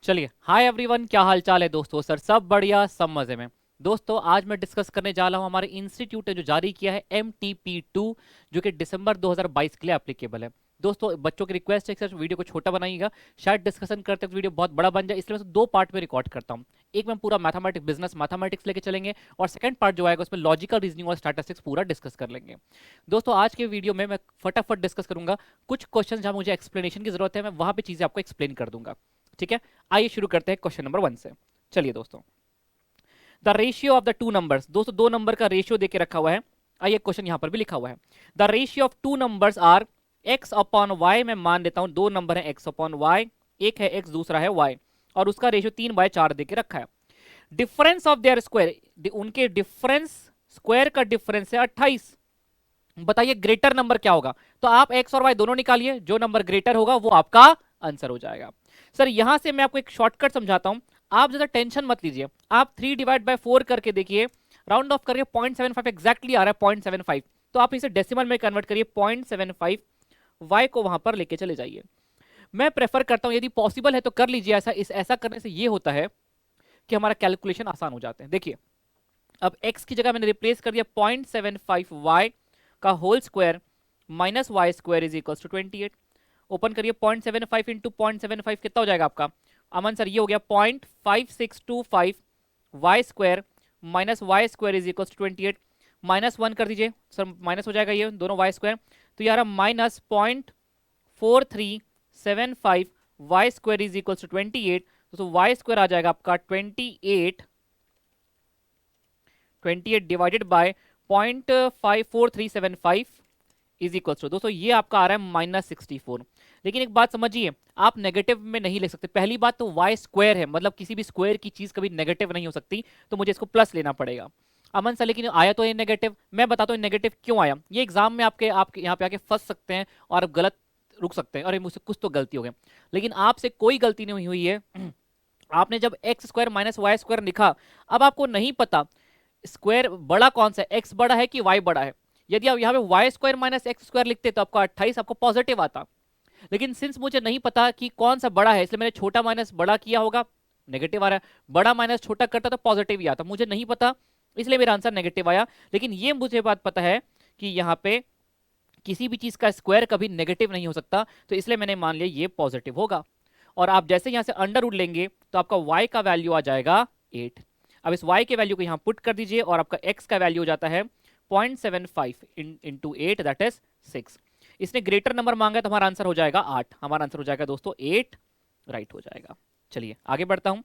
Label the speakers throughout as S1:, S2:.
S1: चलिए, hi everyone, क्या हाल चाल है दोस्तों। सर सब बढ़िया, सब मजे में। दोस्तों आज मैं डिस्कस करने जा रहा हूँ हमारे इंस्टीट्यूट ने जो जारी किया है MTP2, जो कि दिसंबर 2022 के लिए एप्लीकेबल है। दोस्तों बच्चों की रिक्वेस्ट है कि सर वीडियो को छोटा बनाइएगा, शायद डिस्कशन करते वक्त वीडियो बहुत बड़ा बन जाए, इसलिए मैं दो पार्ट में रिकॉर्ड करता हूँ। एक में पूरा मैथमेटिक्स बिजनेस मैथमेटिक्स लेके चलेंगे, और सेकंड पार्ट जो आएगा उसमें लॉजिकल रीजनिंग और स्टैटिस्टिक्स पूरा डिस्कस कर लेंगे। दोस्तों आज के वीडियो में मैं फटाफट डिस्कस करूंगा कुछ क्वेश्चन जहां मुझे एक्सप्लेनेशन की जरूरत है, मैं वहां पे चीजें आपको एक्सप्लेन कर दूंगा। ठीक है, आइए शुरू करते हैं क्वेश्चन नंबर 1 से। चलिए दोस्तों, the ratio of the two numbers, दोस्तों दो नंबर का रेशियो देके रखा हुआ है। आइए क्वेश्चन यहां पर भी लिखा हुआ है, the ratio of two numbers are x upon y. मैं मान लेता हूं दो नंबर है एक्स अपॉन वाई, एक है एक्स दूसरा है वाई, और उसका रेशियो 3/4 देके रखा है। डिफरेंस ऑफ देयर स्क्वायर, उनके डिफरेंस स्क्वायर का डिफरेंस है 28। बताइए ग्रेटर नंबर क्या होगा। तो आप एक्स और वाई दोनों निकालिए, जो नंबर ग्रेटर होगा वो आपका आंसर हो जाएगा। सर यहां से मैं आपको एक शॉर्टकट समझाता हूं, आप ज्यादा टेंशन मत लीजिए। आप 3/4 करके देखिए, राउंड ऑफ करके 0.75 एग्जैक्टली आ रहा है 0.75, तो आप इसे डेसिमल में कन्वर्ट करिए 0.75, वाई को वहां पर लेके चले जाइए। मैं प्रेफर करता हूं यदि पॉसिबल है तो कर लीजिए ऐसा। ऐसा करने से ये होता है कि हमारा कैलकुलेशन आसान हो जाते हैं। देखिए, अब x की जगह मैंने रिप्लेस कर दिया 0.75y का whole square minus y square is equal to 28। Open करिए, 0.75 इंटू 0.75 कितना हो जाएगा आपका। अमन सर ये हो गया 0.5625 y square minus y square is equal to 28। Minus 1 कर दीजिए सर, माइनस हो जाएगा ये दोनों वाई स्क्वायर, तो यार minus 0.4375 y square is equal to 28। तो वाई स्क्वायर आ जाएगा आपका 28 divided by 0.54375 is equal to, दोस्तों ये आपका आ रहा है -64। लेकिन एक बात समझिए, आप नेगेटिव में नहीं ले सकते। पहली बात तो वाई स्क्वायर है, मतलब किसी भी स्क्वायर की चीज कभी नेगेटिव नहीं हो सकती, तो मुझे इसको प्लस लेना पड़ेगा। अमन सर लेकिन आया तो ये नेगेटिव, मैं बताता हूँ नेगेटिव क्यों आया। ये एग्जाम में आपके आपके यहाँ पे आके फंस सकते हैं और आप गलत रुक सकते हैं, अरे मुझसे कुछ तो गलती हो गई। लेकिन आपसे कोई गलती नहीं हुई है। आपने जब x square minus y square लिखा, अब आपको नहीं पता स्क्वायर बड़ा कौन सा है, एक्स बड़ा है कि वाई बड़ा है। यदि आप यहाँ पे y square minus x square लिखते तो आपका 28 आपको पॉजिटिव आता। लेकिन सिंस मुझे नहीं पता कि कौन सा बड़ा है, इसलिए मैंने छोटा माइनस बड़ा किया होगा, नेगेटिव आ रहा है। बड़ा माइनस छोटा करता तो पॉजिटिव ही आता, मुझे नहीं पता इसलिए मेरा आंसर नेगेटिव आया। लेकिन ये मुझे बात पता है कि यहाँ पे किसी भी चीज का स्क्वायर कभी नेगेटिव नहीं हो सकता, तो इसलिए मैंने मान लिया ये पॉजिटिव होगा। और आप जैसे यहाँ से अंडर रूट लेंगे तो आपका y का वैल्यू आ जाएगा 8। अब इस y के वैल्यू को यहाँ पुट कर दीजिए, और आपका x का वैल्यू हो जाता है 0.75 इंटू 8 दैट इज 6। इसने ग्रेटर नंबर मांगा है तो हमारा आंसर हो जाएगा 8। हमारा आंसर हो जाएगा दोस्तों 8, राइट हो जाएगा। चलिए आगे बढ़ता हूँ।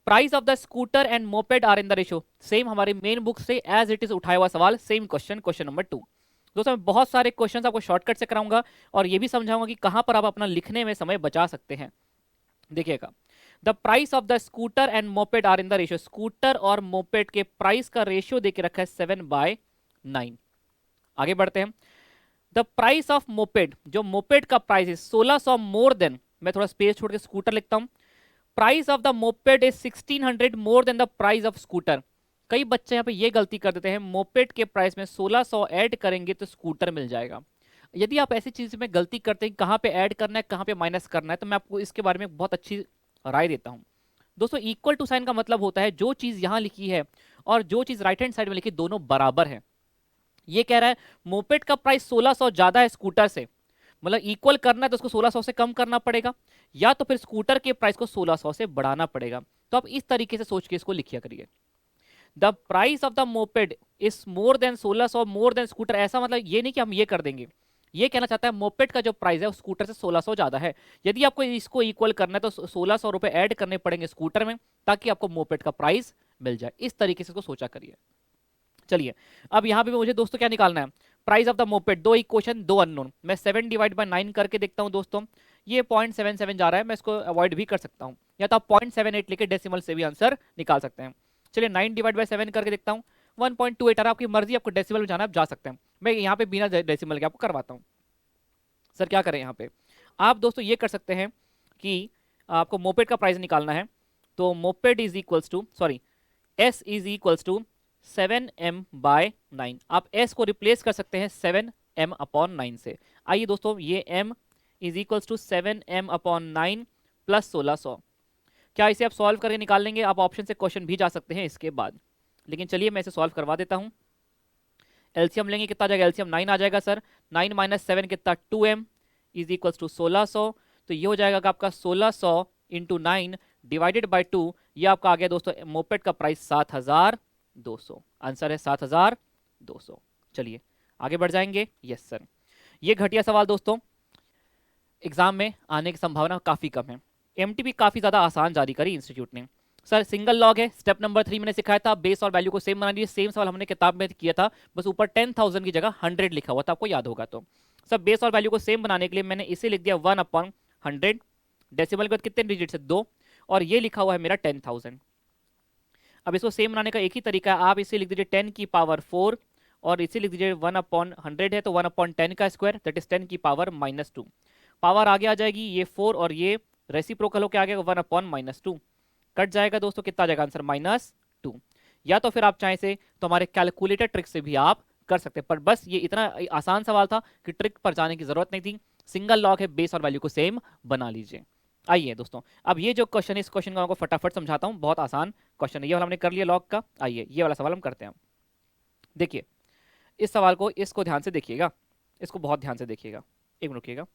S1: Price of the scooter and moped are in the ratio, same हमारे मेन बुक से एज इट इज उठाया हुआ सवाल, सेम क्वेश्चन, क्वेश्चन नंबर 2। दोस्तों मैं बहुत सारे क्वेश्चन आपको शॉर्टकट से कराऊंगा, और ये भी समझाऊंगा कि कहां पर आप अपना लिखने में समय बचा सकते हैं। देखिएगा, the price of the scooter and moped are in the ratio, scooter और मोपेड के प्राइस का रेशियो देके रखा है 7/9। आगे बढ़ते हैं। द प्राइस ऑफ मोपेड, जो मोपेड का प्राइस है 1600 मोर देन, मैं थोड़ा स्पेस छोड़ के स्कूटर लिखता हूं। Price of the moped is 1600 more than the price of scooter. कई बच्चे यहाँ पे ये गलती कर देते हैं, मोपेड के प्राइस में 1600 ऐड करेंगे तो स्कूटर मिल जाएगा। यदि आप ऐसी चीज में गलती करते हैं कहाँ पे ऐड करना है कहाँ पे माइनस करना है, तो मैं आपको इसके बारे में बहुत अच्छी राय देता हूँ। दोस्तों इक्वल टू साइन का मतलब होता है जो चीज यहाँ लिखी है और जो चीज राइट हैंड साइड में लिखी दोनों बराबर है। ये कह रहा है मोपेड का प्राइस 1600 ज्यादा है स्कूटर से, मतलब इक्वल करना है तो उसको 1600 से कम करना पड़ेगा, या तो फिर स्कूटर के प्राइस को 1600 से बढ़ाना पड़ेगा। तो आप इस तरीके से सोच के इसको लिखिया करिए। The price of the moped is more than 1600 more than scooter, ऐसा मतलब ये नहीं कि हम ये कर देंगे, ये कहना चाहता है मोपेड का जो प्राइस है स्कूटर से 1600 ज्यादा है। यदि आपको इसको इक्वल करना है तो 1600 रुपए ऐड करने पड़ेंगे स्कूटर में, ताकि आपको मोपेड का प्राइस मिल जाए। इस तरीके से इसको सोचा करिए। चलिए अब यहां पे भी मुझे दोस्तों क्या निकालना है, प्राइस ऑफ द मोपेड। दो इक्वेशन दो अननोन, मैं 7/9 करके देखता हूं दोस्तों। ये 0.77 जा रहा है, मैं इसको अवॉइड भी कर सकता हूं, या तो आप 0.78 लेके डेसिमल से भी आंसर निकाल सकते हैं। चलिए 9/7 करके देखता हूँ, 1.28 आ रहा है। आपकी मर्जी, आपको डेसिमल में जाना आप जा सकते हैं, मैं यहाँ पे बिना डेसिमल के आपको करवाता हूँ। सर क्या करें यहाँ पे, आप दोस्तों ये कर सकते हैं कि आपको मोपेड का प्राइस निकालना है, तो moped is equals to, sorry, S is equals to 7m/9। आप s को रिप्लेस कर सकते हैं 7m/9 से। आइए दोस्तों, ये m is equals to 7m/9 plus 1600, क्या इसे आप सॉल्व करके निकाल लेंगे? आप ऑप्शन से क्वेश्चन भी जा सकते हैं इसके बाद, लेकिन चलिए मैं इसे सॉल्व करवा देता हूँ। एलसीएम लेंगे, कितना आ जाएगा? एलसीएम 9 आ जाएगा सर। 9 माइनस 7 कितना? 2m is equals to 1600। तो ये हो जाएगा आपका 1600 इंटू 9 डिवाइडेड बाई 2। ये आपका आ गया दोस्तों मोपेड का प्राइस 7200। आंसर है 7200। चलिए आगे बढ़ जाएंगे। यस सर, ये घटिया सवाल दोस्तों एग्जाम में आने की संभावना काफी कम है। एमटीपी काफी ज्यादा आसान जारी करी इंस्टीट्यूट ने। सर सिंगल लॉग है, स्टेप नंबर 3 मैंने सिखाया था, बेस और वैल्यू को सेम बना दीजिए। सेम सवाल हमने किताब में किया था, बस ऊपर 10,000 की जगह 100 लिखा हुआ था, आपको याद होगा। तो सर बेस और वैल्यू को सेम बनाने के लिए मैंने इसे लिख दिया 1/100। डेसिमल के बाद कितने डिजिट से? 2। और ये लिखा हुआ है मेरा 10,000। अब इसको सेम बनाने का एक ही तरीका है, आप इसे लिख दीजिए 10 की पावर 4 और इसे लिख दीजिए 1/100 है तो 1/10 का स्क्वायर, दैट इज 10 की पावर -2। पावर आगे आ जाएगी, ये 4 और ये रेसिप्रोकल होकर आ गया 1/-2। कट जाएगा दोस्तों, कितना आ जाएगा आंसर? -2। या तो फिर आप चाहें से तो हमारे कैलकुलेटर ट्रिक से भी आप कर सकते हैं, पर बस ये इतना आसान सवाल था कि ट्रिक पर जाने की जरूरत नहीं थी। सिंगल लॉग है, बेस और वैल्यू को सेम बना लीजिए। आइए दोस्तों, अब ये जो क्वेश्चन है इस क्वेश्चन को आपको फटाफट समझाता हूँ, बहुत आसान क्वेश्चन है। ये वाला हमने कर लिया लॉग का। आइए ये वाला सवाल हम करते हैं। देखिए इस सवाल को, इसको ध्यान से देखिएगा, इसको बहुत ध्यान से देखिएगा। एक मिनट रुकिएगा,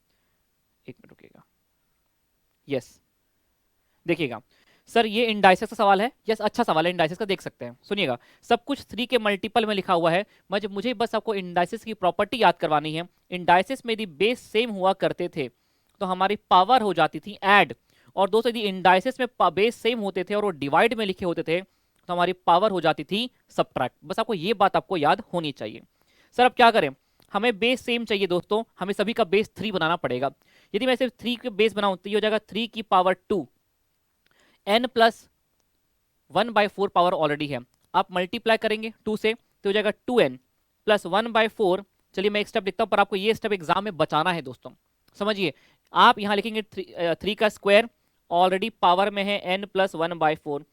S1: एक मिनट रुकिएगा। यस देखिएगा सर, ये इंडाइसेस का सवाल है। यस अच्छा सवाल है, इंडाइसेस का देख सकते हैं। सुनिएगा, सब कुछ 3 के मल्टीपल में लिखा हुआ है। मुझे बस आपको इंडाइसेस की प्रॉपर्टी याद करवानी है। इंडाइसेस में यदि बेस सेम हुआ करते थे तो हमारी पावर हो जाती थी ऐड, और दोस्तों यदि इंडाइसेस में बेस सेम होते थे और वो डिवाइड में लिखे होते थे तो हमारी पावर हो जाती थी सबट्रैक्ट। बस आपको ये बात आपको याद होनी चाहिए। सर अब क्या करें? हमें बेस सेम चाहिए दोस्तों, हमें सभी का बेस 3 बनाना पड़ेगा। यदि मैं सिर्फ 3 के बेस बनाऊं तो ये हो जाएगा 3 की power 2, n plus 1/4 power already है, आप मल्टीप्लाई करेंगे 2 से तो हो जाएगा 2n प्लस 1/4। चलिए मैं एक स्टेप लिखता हूं, पर आपको ये स्टेप एग्जाम में बचाना है दोस्तों, समझिए। आप यहां लिखेंगे 3 का स्क्वायर, ऑलरेडी पावर में है n प्लस 1/4।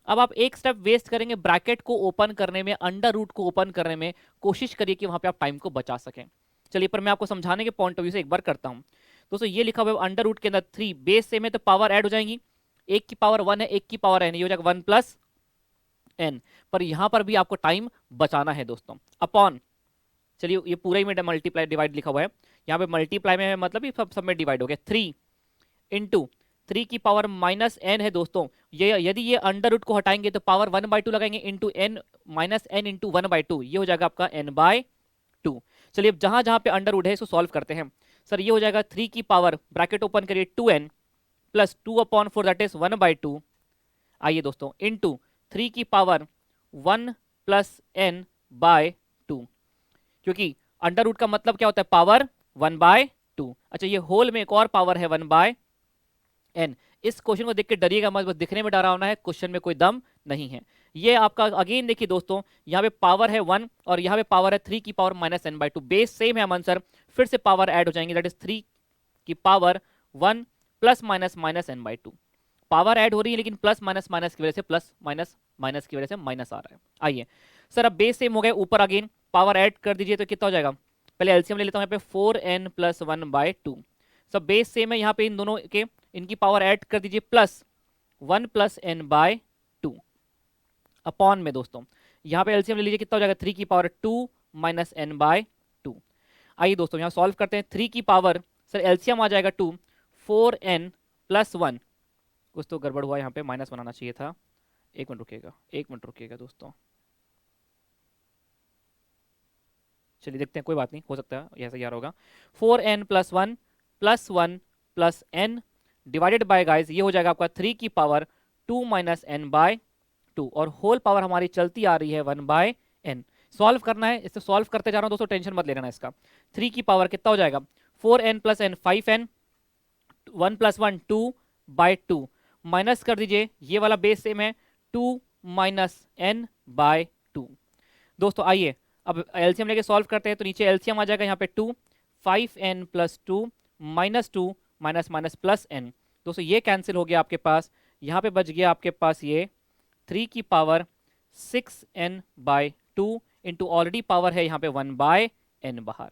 S1: अब आप एक स्टेप वेस्ट करेंगे ब्रैकेट को ओपन करने में, अंडर रूट को ओपन करने में, कोशिश करिए कि वहां पे आप टाइम को बचा सकें। चलिए पर मैं आपको समझाने के पॉइंट ऑफ व्यू से एक बार करता हूं। दोस्तों ये लिखा हुआ है अंडर रूट के अंदर 3, बेस सेम है तो पावर ऐड हो जाएंगी। 1 की पावर 1 है, 1 की पावर n, ये हो जाएगा 1 प्लस n। पर यहां पर भी आपको टाइम बचाना है दोस्तों। अपॉन, चलिए ये पूरा ही में मल्टीप्लाई डिवाइड लिखा हुआ है, यहाँ पे मल्टीप्लाई में है मतलब ये सब में डिवाइड हो गया। 3 इंटू 3 की पावर -n है दोस्तों। ये यदि ये अंडर रूट को हटाएंगे तो पावर 1/2 लगाएंगे, इंटू n -n इंटू 1/2, ये हो जाएगा आपका n/2। चलिए अब जहां जहां पे अंडर रूट है इसको सॉल्व करते हैं। सर ये हो जाएगा 3 की पावर, ब्रैकेट ओपन करिए, 2n प्लस 2/4 दैट इज 1/2। आइए दोस्तों इंटू 3 की पावर 1 प्लस n/2, क्योंकि अंडर रूट का मतलब क्या होता है? पावर 1/2। अच्छा ये होल में एक और पावर है 1/n। इस क्वेश्चन को देख के डरिएगा मत, बस दिखने में डरावना है, क्वेश्चन में कोई दम नहीं है। ये आपका अगेन देखिए दोस्तों, यहाँ पे पावर है 1 और यहाँ पे पावर है 3 की पावर -n/2। बेस सेम है अमन सर, फिर से पावर ऐड हो जाएंगे, दैट इज 3 की power 1 plus minus -n/2। Power add हो रही है लेकिन प्लस माइनस माइनस की वजह से प्लस, माइनस माइनस की वजह से माइनस आ रहा है। आइए सर अब बेस सेम हो गए, ऊपर अगेन पावर ऐड कर दीजिए तो कितना हो जाएगा? पहले एलसीएम ले लेता हूं, यहाँ पे 4n प्लस 1/2। सब बेस सेम है, यहाँ पे इन दोनों के इनकी पावर ऐड कर दीजिए, प्लस 1 प्लस n/2 अपॉन में दोस्तों यहाँ पे एलसीएम ले लीजिए, कितना हो जाएगा? 3 की पावर 2 माइनस n/2। आइए दोस्तों यहाँ सॉल्व करते हैं। 3 की पावर, सर एलसीएम आ जाएगा 2, 4n प्लस 1, कुछ तो गड़बड़ हुआ यहाँ पे, माइनस बनाना चाहिए था। एक मिनट रुकिएगा, एक मिनट रुकिएगा दोस्तों, चलिए देखते हैं, कोई बात नहीं, हो सकता है ऐसा ही आ रहा होगा। 4n plus 1 plus 1 plus n divided by guys ये हो जाएगा आपका 3 की पावर 2 माइनस n/2 और होल पावर हमारी चलती आ रही है 1/n। सॉल्व करना है, इससे सॉल्व करते जा रहा हूं दोस्तों, टेंशन मत लेना इसका। 3 की पावर कितना हो जाएगा? 4n plus n 5n, 1 plus 1 2/2, minus कर दीजिए, ये वाला बेस सेम है 2 माइनस n/2। दोस्तों आइए अब एलसीएम लेके सॉल्व करते हैं, तो नीचे एलसीएम आ जाएगा यहाँ पे 2, 5n plus 2 minus 2 minus minus plus n। दोस्तों ये कैंसिल हो गया आपके पास, यहाँ पे बच गया आपके पास ये 3 की power 6n/2 into already power है यहाँ पे 1/n बाहर,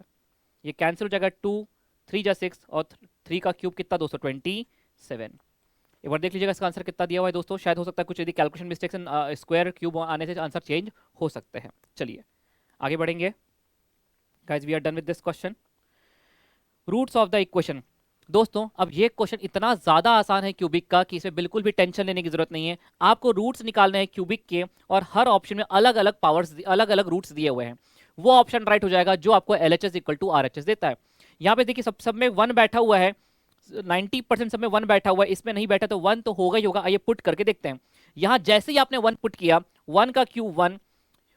S1: ये कैंसिल हो जाएगा। 2 3 जा 6 और 3 का क्यूब कितना दोस्तों? 27। एक बार देख लीजिएगा इसका आंसर कितना दिया हुआ है दोस्तों, शायद हो सकता है कुछ यदि कैलकुलेशन मिस्टेक्स स्क्वायर क्यूब आने से आंसर चेंज हो सकते हैं। चलिए आगे बढ़ेंगे guys, we are done with this question. Roots of the equation. दोस्तों अब ये क्वेश्चन इतना ज्यादा आसान है क्यूबिक का कि इसमें बिल्कुल भी टेंशन लेने की जरूरत नहीं है। आपको रूट्स निकालने हैं क्यूबिक के और हर ऑप्शन में अलग अलग पावर्स, अलग अलग रूट्स दिए हुए हैं। वो ऑप्शन राइट हो जाएगा जो आपको LHS इक्वल टू RHS देता है। यहाँ पे देखिए सब में 1 बैठा हुआ है, 90% सब में 1 बैठा हुआ है, इसमें नहीं बैठा तो 1 तो होगा ही होगा। आइए पुट करके देखते हैं। यहाँ जैसे ही आपने 1 पुट किया, 1 का क्यूब 1,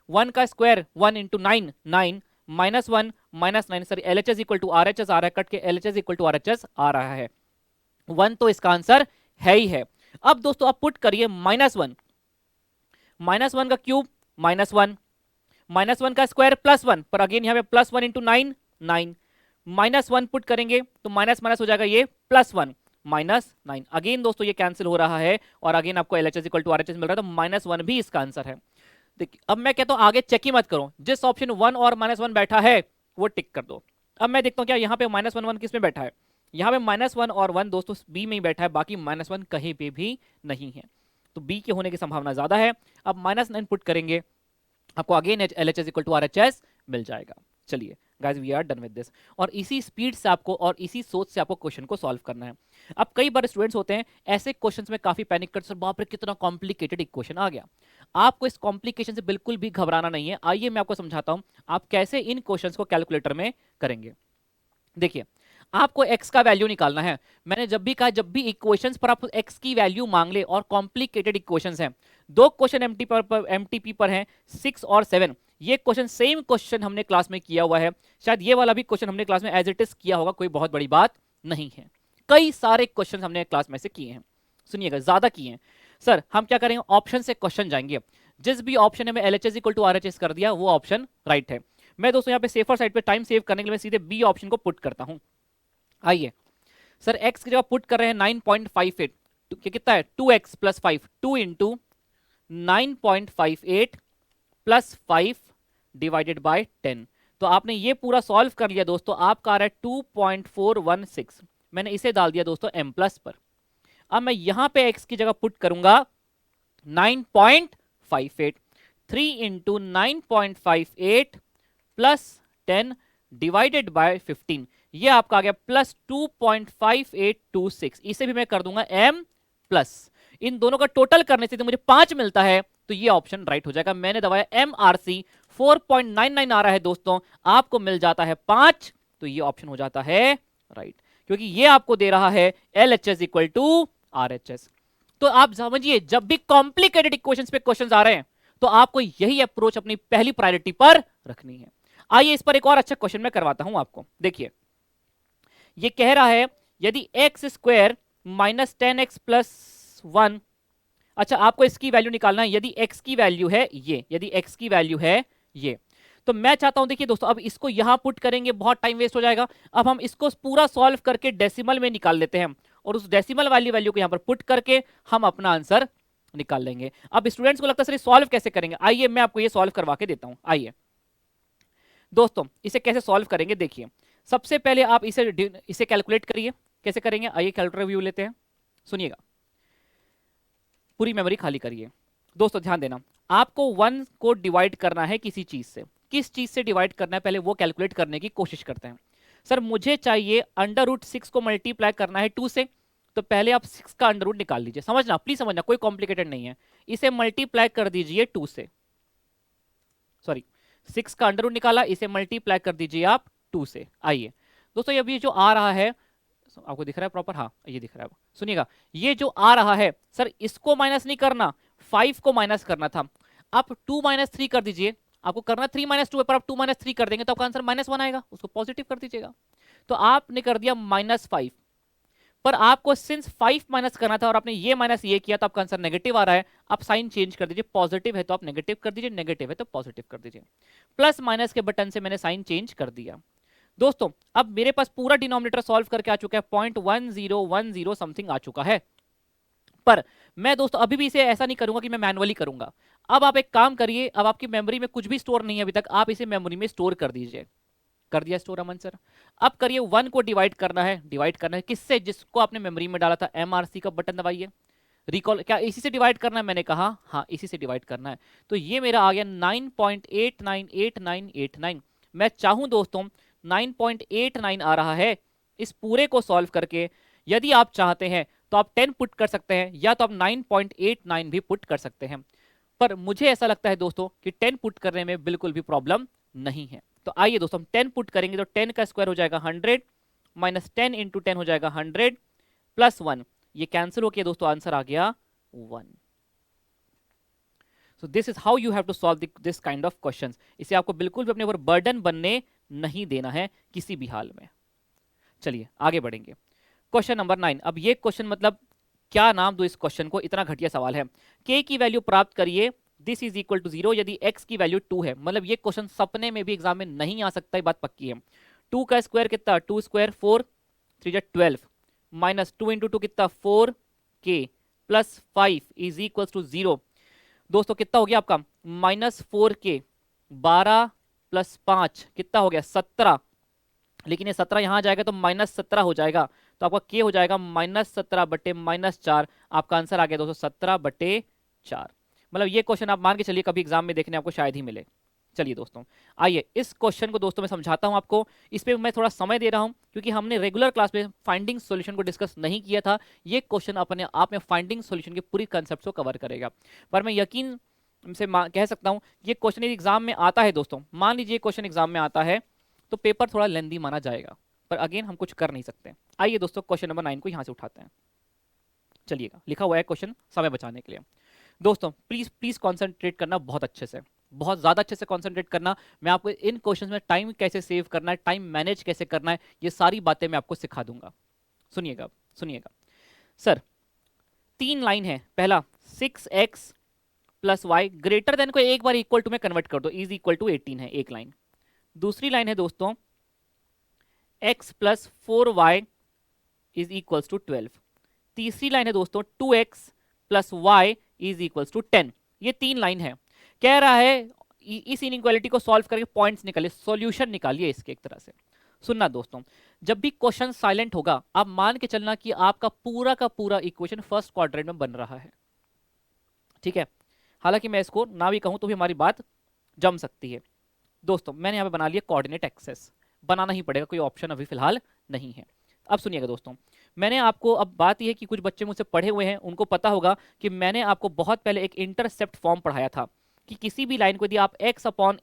S1: 1 का square 1 into 9 9, -1 -9, sorry LHS equal to RHS आ रहा है, कट के LHS इक्वल टू RHS आ रहा है। 1 तो इसका आंसर है ही है। अब दोस्तों आप पुट करिए -1, -1 का क्यूब -1, -1 का स्क्वायर +1, पर अगेन यहाँ पे +1 इंटू 9 9, -1 पुट करेंगे तो माइनस माइनस हो जाएगा, ये +1 -9। अगेन दोस्तों ये कैंसिल हो रहा है और अगेन आपको LHS इक्वल टू RHS मिल रहा है, तो -1 भी इसका आंसर है। देखिए अब मैं कहता हूं आगे चेक ही मत करो, जिस ऑप्शन 1 और -1 बैठा है वो टिक कर दो। अब मैं देखता हूं क्या यहाँ पे -1 1 किस में बैठा है। यहाँ पे -1 और 1 दोस्तों बी में ही बैठा है, बाकी -1 कहीं पे भी नहीं है, तो बी के होने की संभावना ज्यादा है। अब -9 पुट करेंगे, आपको again LHS equal to RHS मिल जाएगा। चलिए guys we are done with this. और इसी स्पीड से आपको और इसी सोच से आपको क्वेश्चन को सॉल्व करना है। अब कई बार स्टूडेंट्स होते हैं ऐसे क्वेश्चंस में काफी पैनिक करते हैं, बाप रे कितना कॉम्प्लिकेटेड इक्वेशन आ गया। आपको इस कॉम्प्लिकेशन से बिल्कुल भी घबराना नहीं है। आइए मैं आपको समझाता हूं आप कैसे इन क्वेश्चंस को कैलकुलेटर में करेंगे। देखिए आपको x का वैल्यू निकालना है। मैंने जब भी कहा, जब भी इक्वेशंस पर आप x की वैल्यू मांग ले और कॉम्प्लिकेटेड इक्वेशंस हैं, दो क्वेश्चन एमटीपी पर हैं 6 और 7। ये क्वेश्चन सेम क्वेश्चन हमने क्लास में किया हुआ है, शायद ये वाला भी क्वेश्चन हमने क्लास में एज इट इज किया होगा, कोई बहुत बड़ी बात नहीं है। कई सारे क्वेश्चन हमने क्लास में से किए हैं, सुनिएगा ज्यादा किए हैं। सर हम क्या करेंगे, ऑप्शन से क्वेश्चन जाएंगे, जिस भी ऑप्शन में LHS इक्वल टू RHS कर दिया वो ऑप्शन राइट है। मैं दोस्तों यहाँ पे सेफर साइड पे टाइम सेव करने के लिए मैं सीधे बी ऑप्शन को पुट करता हूं। आइए सर x की जगह पुट कर रहे हैं 9.58, कितना है 2x plus 5, 2 into 9.58 plus 5 divided by 10। तो आपने ये पूरा सॉल्व कर लिया दोस्तों, आपका आ रहा है 2.416। मैंने इसे डाल दिया दोस्तों m प्लस पर। अब मैं यहां पे x की जगह पुट करूंगा 9.58, 3 इंटू 9.58 प्लस 10 डिवाइडेड बाय 15, ये आपका आ गया प्लस 2.5826। इसे भी मैं कर दूंगा m प्लस, इन दोनों का टोटल करने से तो मुझे 5 मिलता है, तो ये ऑप्शन राइट हो जाएगा। मैंने दबाया MRC 4.99 आ रहा है दोस्तों, आपको मिल जाता है 5, तो ये ऑप्शन हो जाता है राइट, क्योंकि ये आपको दे रहा है LHS इक्वल टू RHS। तो आप समझिए जब भी कॉम्प्लिकेटेड इक्वेशंस पे क्वेश्चंस आ रहे हैं तो आपको यही अप्रोच अपनी पहली प्रायोरिटी पर रखनी है। आइए इस पर एक और अच्छा क्वेश्चन मैं करवाता हूं आपको। देखिए ये कह रहा है यदि x square minus 10x plus 1, अच्छा आपको इसकी वैल्यू निकालना है, यदि x की वैल्यू है ये, यदि x की वैल्यू है ये, तो मैं चाहता हूं देखिए दोस्तों अब इसको यहां पुट करेंगे बहुत टाइम वेस्ट हो जाएगा। अब हम इसको पूरा सॉल्व करके डेसिमल में निकाल लेते हैं और उस डेसिमल वाली वैल्यू को यहां पर पुट करके हम अपना आंसर निकाल लेंगे। अब स्टूडेंट्स को लगता है सर सॉल्व कैसे करेंगे, आइए मैं आपको ये सॉल्व करवा के देता हूं। आइए दोस्तों इसे कैसे सॉल्व करेंगे, देखिए सबसे पहले आप इसे कैलकुलेट करिए। कैसे करेंगे, आइए कैलकुलेटर व्यू लेते हैं, सुनिएगा, पूरी मेमोरी खाली करिए। दोस्तों ध्यान देना, आपको 1 को डिवाइड करना है किसी चीज से, किस चीज से डिवाइड करना है पहले वो कैलकुलेट करने की कोशिश करते हैं। सर मुझे चाहिए √6 को मल्टीप्लाई करना है 2 से, तो पहले आप 6 का अंडर निकाल लीजिए, समझना प्लीज समझना, कोई कॉम्प्लिकेटेड नहीं है। इसे मल्टीप्लाई कर दीजिए 2 से, सॉरी 6 का अंडर निकाला, इसे मल्टीप्लाई कर दीजिए आप 2 से। आइए दोस्तों अभी जो आ रहा है आपको दिख रहा है प्रॉपर, हाँ ये दिख रहा है, सुनिएगा ये जो आ रहा है सर इसको माइनस नहीं करना, 5 को माइनस करना था। आप 2 - 3 कर दीजिए, आपको करना 3 - 2 है, पर आप 2 - 3 कर देंगे तो आपका आंसर -1 आएगा, उसको पॉजिटिव कर दीजिएगा। तो आपने कर दिया -5, पर आपको सिंस 5 माइनस करना था और आपने ये माइनस ये किया तो आपका आंसर नेगेटिव आ रहा है। आप साइन चेंज कर दीजिए, पॉजिटिव है तो आप नेगेटिव कर दीजिए, नेगेटिव है तो पॉजिटिव कर दीजिए। प्लस माइनस के बटन से मैंने साइन चेंज कर दिया। दोस्तों अब मेरे पास पूरा डिनोमिनेटर सॉल्व करके आ चुका है, 0.1010 समथिंग आ चुका है। पर मैं दोस्तों अभी भी इसे ऐसा नहीं करूंगा कि मैं मैनुअली करूंगा। अब आप एक काम करिए, अब आपकी मेमोरी में कुछ भी स्टोर नहीं है अभी तक, आप इसे मेमोरी में स्टोर कर दीजिए। कर दिया स्टोर अमन सर। अब करिए 1 को डिवाइड करना है किससे, जिसको आपने मेमोरी में डाला था, MRC का बटन दबाइए। रिकॉल क्या इसी से डिवाइड करना है, मैंने कहा हाँ इसी से डिवाइड करना है। तो ये मेरा आ गया 9.898989। मैं चाहूं दोस्तों 9.89 आ रहा है, इस पूरे को सॉल्व करके यदि आप चाहते हैं तो आप 10 पुट कर सकते हैं, या तो आप 9.89 भी पुट कर सकते हैं। पर मुझे ऐसा लगता है दोस्तों कि 10 पुट करने में बिल्कुल भी प्रॉब्लम नहीं है। तो आइए दोस्तों हम 10 पुट करेंगे, तो 10 का स्क्वायर हो जाएगा 100, माइनस 10 इंटू 10 हो जाएगा 100, प्लस 1, ये कैंसिल हो गया दोस्तों, आंसर आ गया 1। So this is how you have to solve this kind of questions. इसे आपको बिल्कुल भी अपने ऊपर बर्डन बनने नहीं देना है किसी भी हाल में। चलिए आगे बढ़ेंगे। Question number 9। अब ये क्वेश्चन मतलब क्या नाम दो इस क्वेश्चन को, इतना घटिया सवाल है। k की वैल्यू प्राप्त करिए, दिस इज इक्वल टू 0 यदि x की वैल्यू 2 है। मतलब ये क्वेश्चन सपने में भी एग्जाम में नहीं आ सकता, ये बात पक्की है। 2 का स्क्वायर कितना, 2 स्क्वायर 4, 3 12, माइनस 2 इंटू 2 कितना 4k, plus 5 is equal to 0। दोस्तों कितना हो गया आपका, माइनस 4k, 12 प्लस 5 कितना हो गया 17। लेकिन ये 17 यहां जाएगा तो माइनस 17 हो जाएगा, तो आपका k हो जाएगा माइनस 17 बटे माइनस 4। आपका आंसर आ गया दोस्तों 17 बटे 4। मतलब ये क्वेश्चन आप मान के चलिए कभी एग्जाम में देखने आपको शायद ही मिले। चलिए दोस्तों आइए इस क्वेश्चन को दोस्तों मैं समझाता हूं आपको। इस पे मैं थोड़ा समय दे रहा हूं क्योंकि हमने रेगुलर क्लास में फाइंडिंग सॉल्यूशन को डिस्कस नहीं किया था। ये क्वेश्चन अपने आप में फाइंडिंग सॉल्यूशन के पूरी कंसेप्ट को कवर करेगा। पर मैं यकीन से कह सकता हूं ये क्वेश्चन एग्जाम में आता है दोस्तों, मान लीजिए क्वेश्चन एग्जाम में आता है तो पेपर थोड़ा लेंदी माना जाएगा, पर अगेन हम कुछ कर नहीं सकते। आइए दोस्तों क्वेश्चन नंबर 9 को यहां से उठाते हैं। चलिएगा लिखा हुआ है क्वेश्चन समय बचाने के लिए। दोस्तों प्लीज प्लीज कॉन्सेंट्रेट करना बहुत अच्छे से, बहुत ज्यादा अच्छे से कॉन्सेंट्रेट करना। मैं आपको इन क्वेश्चंस में टाइम कैसे सेव करना है, टाइम मैनेज कैसे करना है, ये सारी बातें मैं आपको सिखा दूंगा। सुनिएगा सुनिएगा सर। 3 लाइन है, पहला 6x plus Y greater than को एक बार इक्वल टू में कन्वर्ट कर दो, इज इक्वल टू 18 है एक लाइन। दूसरी लाइन है दोस्तों x plus 4y is equal to 12। तीसरी लाइन है दोस्तों 2x plus y is equal to 10। ये 3 लाइन है। कह रहा है इस इनइक्वालिटी को सॉल्व करके पॉइंट्स निकालिए, सॉल्यूशन निकालिए इसके एक तरह से। सुनना दोस्तों, जब भी क्वेश्चन साइलेंट होगा आप मान के चलना कि आपका पूरा का पूरा इक्वेशन फर्स्ट क्वाड्रेंट में बन रहा है, ठीक है। हालांकि मैं इसको ना भी कहूं तो भी हमारी बात जम सकती है। दोस्तों मैंने यहां पे बना लिया कोऑर्डिनेट एक्सेस, बनाना ही पड़ेगा, कोई ऑप्शन अभी फिलहाल नहीं है। अब सुनिएगा दोस्तों, मैंने आपको, अब बात यह है कि कुछ बच्चे मुझसे पढ़े हुए हैं, उनको पता होगा कि मैंने आपको बहुत पहले एक इंटरसेप्ट फॉर्म पढ़ाया था कि किसी भी लाइन को यदि आप x upon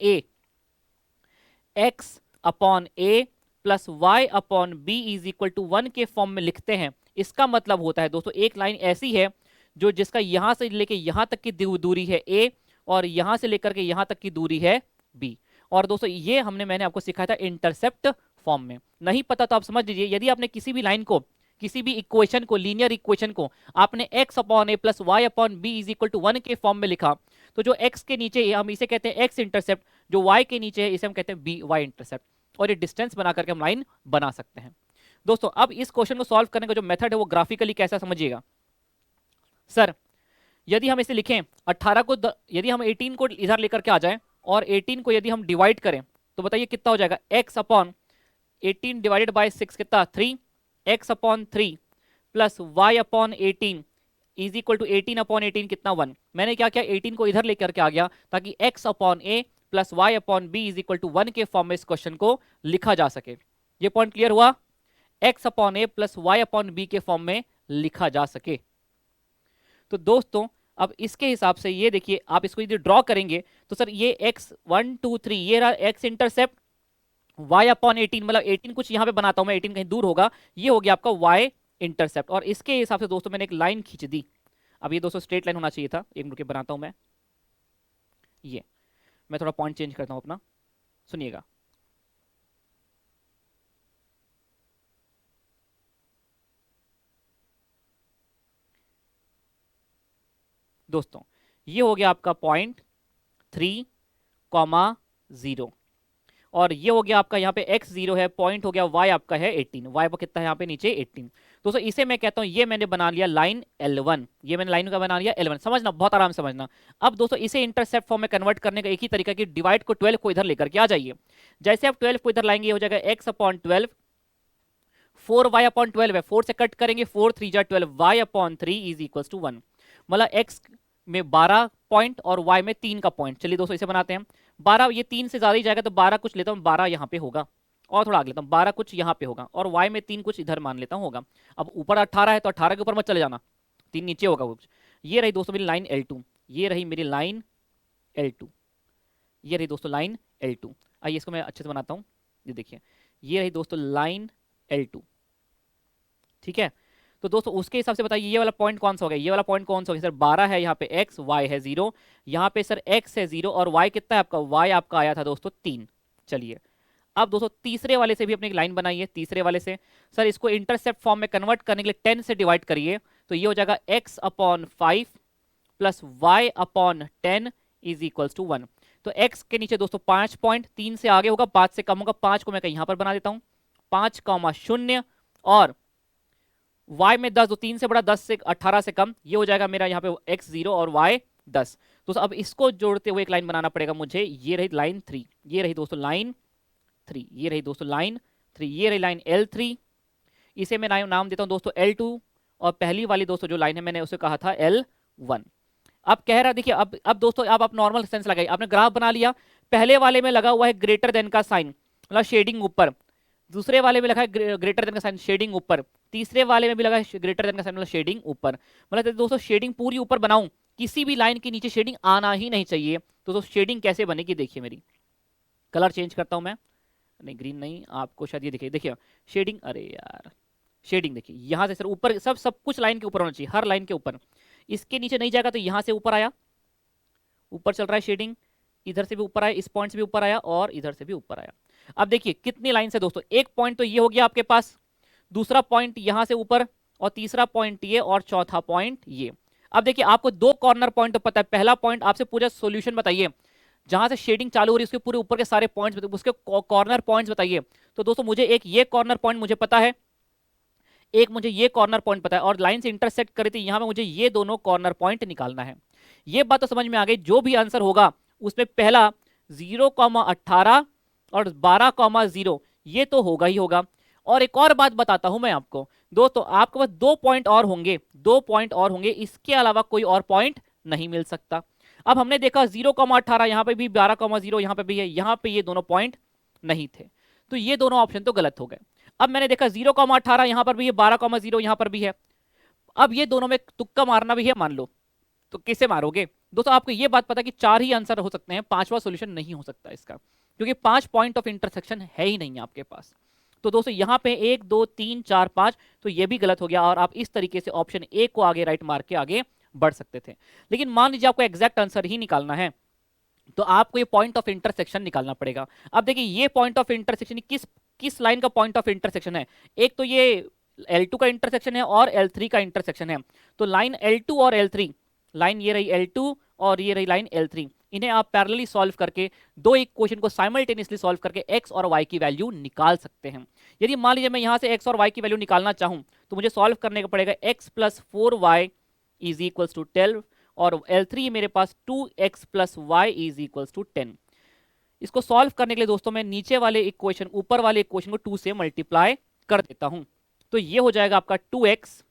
S1: a plus y upon b is equal to 1 के फॉर्म में लिखते हैं, इसका मतलब होता है दोस्तों एक लाइन ऐसी है जो जिसका यहां से लेके यहां तक की दूरी है a और यहां से लेकर के यहां तक की दूरी है b। और दोस्तों ये मैंने आपको सिखाया था इंटरसेप्ट फॉर्म में। नहीं पता तो आप समझ लीजिए, यदि आपने किसी भी लाइन को, किसी भी इक्वेशन को, लीनियर इक्वेशन को आपने x upon a plus y upon B is equal to 1 के फॉर्म में लिखा, तो जो x के नीचे है हम इसे कहते हैं x इंटरसेप्ट, जो y के नीचे है इसे हम कहते हैं बी वाई इंटरसेप्ट, और ये डिस्टेंस बना करके हम लाइन बना सकते हैं। दोस्तों अब इस क्वेश्चन को सॉल्व करने का जो मेथड है वो ग्राफिकली कैसा समझिएगा। सर यदि हम इसे लिखें 18 को यदि हम 18 को इधर लेकर के आ जाएं और 18 को यदि हम डिवाइड करें तो बताइए कितना हो जाएगा, x अपॉन 18 डिवाइडेड बाय 6 कितना 3, x upon 3 plus y upon 18 is equal to 18 upon 18 कितना 1। मैंने क्या किया 18 को इधर लेकर के आ गया ताकि x upon a plus y upon B is equal to 1 के फॉर्म में इस क्वेश्चन को लिखा जा सके। ये पॉइंट क्लियर हुआ, x upon a plus y upon B के फॉर्म में लिखा जा सके। तो दोस्तों अब इसके हिसाब से ये देखिए, आप इसको यदि ड्रॉ करेंगे तो सर ये x 1 2 3 ये रहा x इंटरसेप्ट, y अपॉन 18 मतलब 18 कुछ यहां पे बनाता हूं मैं, 18 कहीं दूर होगा, ये हो गया आपका y इंटरसेप्ट। और इसके हिसाब से दोस्तों मैंने एक लाइन खींच दी। अब ये दोस्तों स्ट्रेट लाइन होना चाहिए था, एक मिनट के बनाता हूं ये मैं थोड़ा पॉइंट चेंज करता हूं अपना, सुनिएगा। दोस्तों ये हो गया आपका पॉइंट 3, 0। और ये हो गया आपका यहाँ पे x 0 है, पॉइंट हो गया y आपका है 18, y पर कितना है यहाँ पे नीचे 18। दोस्तों इसे मैं कहता हूँ ये मैंने बना लिया लाइन L1, ये मैंने लाइन का बना लिया L1, समझना बहुत आराम से समझना। अब दोस्तों इसे इंटरसेप्ट फॉर्म में कन्वर्ट करने का एक ही तरीका कि डिवाइड को 12 को इधर लेकर के आ जाइए। जैसे आप 12 को इधर लाएंगे ये हो जाएगा x अपॉन 12, 4y अपॉन 12 है, 4 से कट करेंगे 4 3 जा 12, y upon 3 is equal to 1। मतलब x में 12 पॉइंट और y में 3 का पॉइंट। चलिए दोस्तों इसे बनाते हैं। 12 ये 3 से ज्यादा ही जाएगा तो 12 कुछ लेता हूँ, 12 यहाँ पे होगा, और थोड़ा आगे लेता हूँ 12 कुछ यहाँ पे होगा, और y में 3 कुछ इधर मान लेता हूँ होगा। अब ऊपर 18 है तो 18 के ऊपर मत चले जाना, 3 नीचे होगा कुछ। ये रही दोस्तों मेरी लाइन L2, ये रही मेरी लाइन L2, ये रही दोस्तों लाइन L2। आइए इसको मैं अच्छे से बनाता हूँ। ये देखिए ये रही दोस्तों लाइन L2, ठीक है। तो दोस्तों उसके हिसाब से बताइए ये वाला पॉइंट कौन सा हो गया, ये वाला पॉइंट कौन सा हो गया सर, 12 है यहाँ पे x, y है 0, यहाँ पे सर x है 0 और y कितना है आपका, y आपका आया था दोस्तों 3। चलिए अब दोस्तों तीसरे वाले से भी अपनी एक लाइन बनाइए। तीसरे वाले से सर इसको इंटरसेप्ट फॉर्म में कन्वर्ट करने के लिए 10 से डिवाइड करिए, तो ये हो जाएगा x upon 5 plus y upon 10 is equal to 1। तो x के नीचे दोस्तों 5 पॉइंट, 3 से आगे होगा 5 से कम होगा, 5 को मैं कहीं यहाँ पर बना देता हूँ, 5,0 और y में 10, तो 3 से बड़ा 10 से 18 से कम, ये हो जाएगा मेरा यहाँ पे x 0 और y 10। तो अब इसको जोड़ते हुए एक लाइन बनाना पड़ेगा मुझे। ये रही लाइन 3, ये रही दोस्तों लाइन 3, ये रही दोस्तों लाइन 3, ये रही लाइन L3, इसे मैं नाम देता हूँ दोस्तों L2, और पहली वाली दोस्तों जो लाइन है मैंने उसे कहा था L1। अब कह रहा देखिए अब दोस्तों अब आप नॉर्मल सेंस लगाइए, आपने ग्राफ बना लिया, पहले वाले में लगा हुआ है ग्रेटर देन का साइन मतलब शेडिंग ऊपर, दूसरे वाले में लगा है ग्रेटर देन का साइन शेडिंग ऊपर, तीसरे वाले में भी लगा है ग्रेटर देन का साइन मतलब शेडिंग ऊपर। मतलब दोस्तों शेडिंग पूरी ऊपर बनाऊं, किसी भी लाइन के नीचे शेडिंग आना ही नहीं चाहिए। तो दोस्तों शेडिंग कैसे बनेगी देखिए, मेरी कलर चेंज करता हूं मैं, नहीं ग्रीन नहीं, आपको शायद ये देखिए शेडिंग, अरे यार शेडिंग देखिए यहां से सर ऊपर सब कुछ लाइन के ऊपर होना चाहिए, हर लाइन के ऊपर, इसके नीचे नहीं जाएगा तो यहां से ऊपर आया, ऊपर चल रहा है शेडिंग, इधर से भी ऊपर आया, इस पॉइंट से भी ऊपर आया और इधर से भी ऊपर आया। अब देखिए कितनी लाइन से दोस्तों, एक पॉइंट तो ये हो गया आपके पास, दूसरा पॉइंट यहां से ऊपर, और तीसरा पॉइंट ये, और चौथा पॉइंट ये। अब देखिए आपको दो कॉर्नर पॉइंट तो पता है, पहला पॉइंट आपसे पूरा सॉल्यूशन बताइए, जहां से शेडिंग चालू हो रही है उसके पूरे ऊपर के सारे पॉइंट्स, उसके कॉर्नर पॉइंट्स बताइए। तो दोस्तों मुझे एक ये कॉर्नर पॉइंट मुझे पता है, एक मुझे ये कॉर्नर पॉइंट पता है, और लाइन से इंटरसेक्ट करी थी यहां पे मुझे ये दोनों कॉर्नर पॉइंट निकालना है। ये बात तो समझ में आ गई, जो भी आंसर होगा उसमें पहला 0,18 और 12,0 ये तो होगा ही होगा। और एक और बात बताता हूं मैं आपको दोस्तों, आपके पास 2 पॉइंट और होंगे, 2 पॉइंट और होंगे, इसके अलावा कोई और पॉइंट नहीं मिल सकता। अब हमने देखा 0,18 यहां पे भी, 12,0 यहां पे भी है, यहां पे ये दोनों पॉइंट नहीं थे, तो ये दोनों ऑप्शन तो गलत हो गए। अब मैंने देखा 0,18 यहां पर भी है, 12,0 यहां पर भी है, अब ये दोनों में तुक्का मारना भी है मान लो, तो किसे मारोगे दोस्तों? आपको ये बात पता है कि 4 ही आंसर हो सकते हैं, 5वां सॉल्यूशन नहीं हो सकता इसका, क्योंकि 5 पॉइंट ऑफ इंटरसेक्शन है ही नहीं आपके पास। तो दोस्तों यहाँ पे 1 2 3 4 5, तो ये भी गलत हो गया, और आप इस तरीके से ऑप्शन ए को आगे राइट मार्क के आगे बढ़ सकते थे। लेकिन मान लीजिए आपको एग्जैक्ट आंसर ही निकालना है, तो आपको ये पॉइंट ऑफ इंटरसेक्शन निकालना पड़ेगा। अब देखिए ये पॉइंट ऑफ इंटरसेक्शन किस लाइन का पॉइंट ऑफ इंटरसेक्शन है, एक तो ये L2 का इंटरसेक्शन है और L3 का इंटरसेक्शन है। तो लाइन L2 और L3, लाइन ये रही L2 और ये रही लाइन L3, इन्हें आप पैरेलली सॉल्व करके दो इक्वेशन को साइमल्टेनियसली सॉल्व करके x और y की वैल्यू निकाल सकते हैं। यदि मान लीजिए मैं यहां से x और y की वैल्यू निकालना चाहूं तो मुझे सॉल्व करने का पड़ेगा x plus 4y is equal to 12, और L3 मेरे पास 2x plus y is equal to 10। इसको सॉल्व करने के लिए दोस्तों मैं नीचे वाले इक्वेशन, ऊपर वाले इक्वेशन को 2 से मल्टीप्लाई कर देता हूं, तो ये हो जाएगा आपका 2x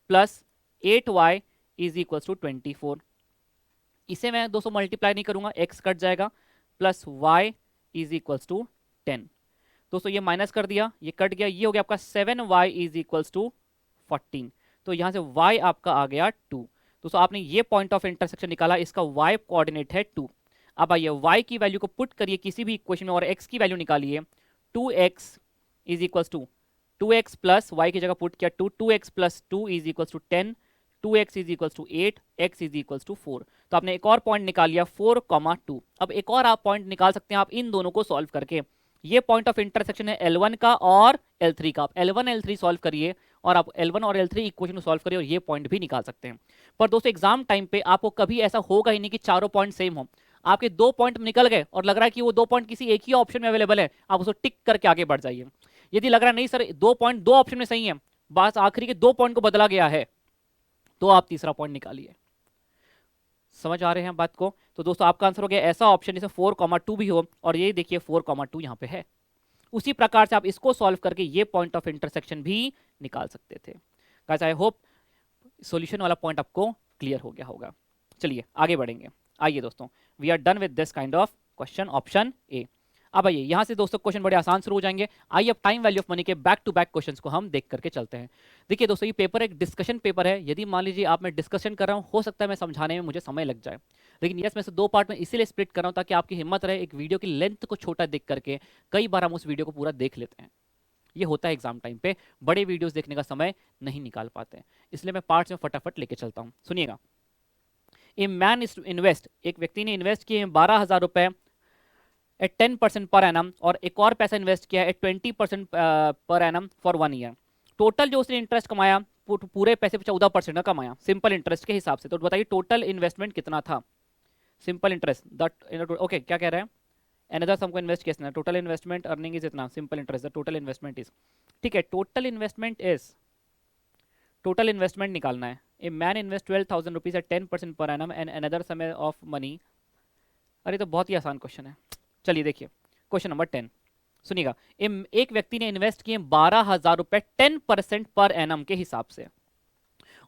S1: plus 8y is equal to 24। इसे मैं दोस्तों मल्टीप्लाई नहीं करूंगा, x कट जाएगा, plus y is equal to 10। दोस्तों ये माइनस कर दिया, ये कट गया, ये हो गया आपका 7y इज इक्वल टू 14। तो यहां से y आपका आ गया 2। दोस्तों आपने ये पॉइंट ऑफ इंटरसेक्शन निकाला, इसका y कोऑर्डिनेट है 2। अब आइए y की वैल्यू को पुट करिए किसी भी इक्वेशन में और x की वैल्यू निकालिए। 2x is equal to 2x plus y की जगह पुट किया 2x plus 2 is equal to 10, 2x is equal to 8, x is equal to 4। तो आपने एक और पॉइंट निकाल लिया 4,2। अब एक और आप पॉइंट निकाल सकते हैं आप इन दोनों को सॉल्व करके। ये पॉइंट ऑफ इंटरसेक्शन है L1 का और L3 का, आप L1 L3 सॉल्व करिए और आप L1 और L3 इक्वेशन को सॉल्व करिए और ये पॉइंट भी निकाल सकते हैं। पर दोस्तों एग्जाम टाइम पे आपको कभी ऐसा होगा ही नहीं कि चारों पॉइंट सेम हो, आपके 2 पॉइंट निकल गए और लग रहा है कि वो 2 पॉइंट किसी एक ही ऑप्शन में अवेलेबल है, आप उसको टिक करके आगे बढ़ जाइए। यदि लग रहा है नहीं सर 2 पॉइंट 2 ऑप्शन में सही है, बस आखिरी के 2 पॉइंट को बदला गया है, तो आप तीसरा पॉइंट निकालिए। समझ आ रहे हैं बात को? तो दोस्तों आपका आंसर हो गया ऐसा ऑप्शन जिसमें 4,2 भी हो, और ये देखिए 4,2 यहाँ पे है। उसी प्रकार से आप इसको सॉल्व करके ये पॉइंट ऑफ इंटरसेक्शन भी निकाल सकते थे। गाइस आई होप सॉल्यूशन वाला पॉइंट आपको क्लियर हो गया होगा। चलिए आगे बढ़ेंगे। आइए दोस्तों, we are done with this kind of question option A. अब आइए यहाँ से दोस्तों क्वेश्चन बड़े आसान शुरू हो जाएंगे। आइए अब टाइम वैल्यू ऑफ मनी के बैक टू बैक क्वेश्चंस को हम देख करके चलते हैं। देखिए दोस्तों ये पेपर एक डिस्कशन पेपर है। यदि मान लीजिए आप मैं डिस्कशन कर रहा हूँ, हो सकता है मैं समझाने में मुझे समय लग जाए, लेकिन यस मैं से 2 पार्ट में इसीलिए स्प्लिट कर रहा हूँ ताकि आपकी हिम्मत रहे एक वीडियो की लेंथ को छोटा देख करके कई बार हम उस वीडियो को पूरा देख लेते हैं। ये होता है एग्जाम टाइम पे, बड़े वीडियोस देखने का समय नहीं निकाल पाते हैं, इसलिए मैं पार्ट्स में फटाफट लेके चलता हूँ। सुनिएगा, ए मैन इन्वेस्ट, एक व्यक्ति ने इन्वेस्ट किए 12,000 रुपए एट 10% पर एनम, और एक और पैसा इन्वेस्ट किया eight 20% per annum for 1 year. Total जो उसने इंटरेस्ट कमाया पूरे पैसे पे 14% का कमाया सिंपल इंटरेस्ट के हिसाब से। तो बताइए टोटल इन्वेस्टमेंट कितना था? सिंपल इंटरेस्ट ओके क्या कह रहे हैं? एनदर सम को इन्वेस्ट किया, टोटल इन्वेस्टमेंट अर्निंग इज इतना, simple interest the total investment is, ठीक है। टोटल इन्वेस्टमेंट निकालना है। A man invest 12,000 rupees at 10% per annum and another sum of money. अरे तो बहुत ही आसान क्वेश्चन है। चलिए देखिए क्वेश्चन नंबर 10 सुनिएगा। एक व्यक्ति ने इन्वेस्ट किए 12,000 रुपए 10% पर एनम के हिसाब से,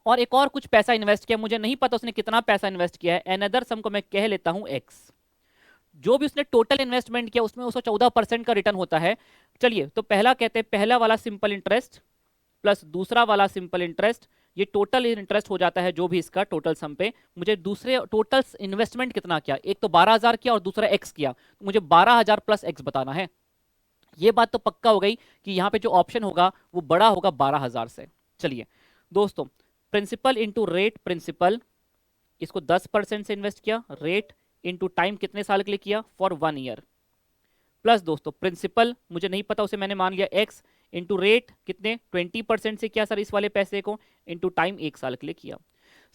S1: और एक और कुछ पैसा इन्वेस्ट किया, मुझे नहीं पता उसने कितना पैसा इन्वेस्ट किया है। एनदर सम को मैं कह लेता हूं एक्स। जो भी उसने टोटल इन्वेस्टमेंट किया उसमें उसको 14% का रिटर्न होता है। चलिए तो पहला कहते हैं, पहला वाला सिंपल इंटरेस्ट प्लस दूसरा वाला सिंपल इंटरेस्ट, ये टोटल इंटरेस्ट हो जाता है जो भी इसका टोटल सम पे। मुझे दूसरे टोटल इन्वेस्टमेंट कितना किया, एक तो 12,000 किया और दूसरा एक्स किया, तो मुझे 12,000 प्लस एक्स बताना है। ये बात तो पक्का हो गई कि यहाँ पे जो ऑप्शन होगा वो बड़ा होगा 12,000 से। चलिए दोस्तों, प्रिंसिपल इंटू रेट, प्रिंसिपल इसको 10% से इन्वेस्ट किया, रेट इंटू टाइम कितने साल के लिए किया, फॉर 1 ईयर, प्लस दोस्तों प्रिंसिपल मुझे नहीं पता उसे मैंने मान लिया एक्स, इंटू रेट कितने 20% से किया सर इस वाले पैसे को, इंटू टाइम 1 साल के लिए किया।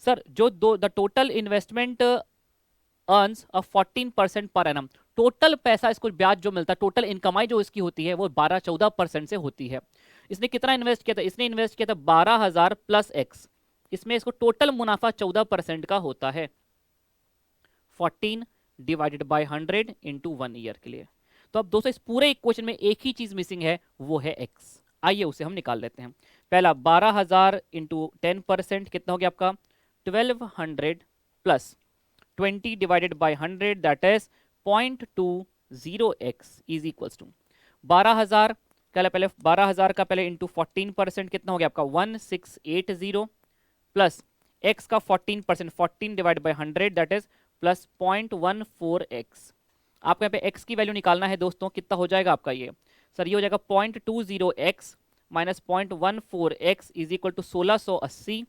S1: सर जो the total investment earns 14% per annum, total पैसा इसको ब्याज जो मिलता है, टोटल इनकमाई जो इसकी होती है वो 12-14% से होती है। इसने कितना इन्वेस्ट किया था? इसने इन्वेस्ट किया था 12,000 प्लस एक्स, इसमें इसको टोटल मुनाफा 14% का होता है। 14 डिवाइडेड बाय 100 इंटू 1 ईयर के लिए। तो अब दोस्तों इस पूरे इक्वेशन में एक ही चीज मिसिंग है, वो है x। आइए उसे हम निकाल लेते हैं। पहला 12,000 इंटू 10% कितना हो गया आपका 1200 plus 20 divided by 100 that is 0.20x is equals to 12,000 पहले 12,000 का पहले इंटू 14% कितना हो गया आपका 1680 प्लस x का 14%, 14 divide by 100 that is plus 0.14x। आपको यहाँ पे x की वैल्यू निकालना है दोस्तों, कितना हो जाएगा आपका ये? सर ये हो जाएगा 0.20x minus 0.14x is equal to 1680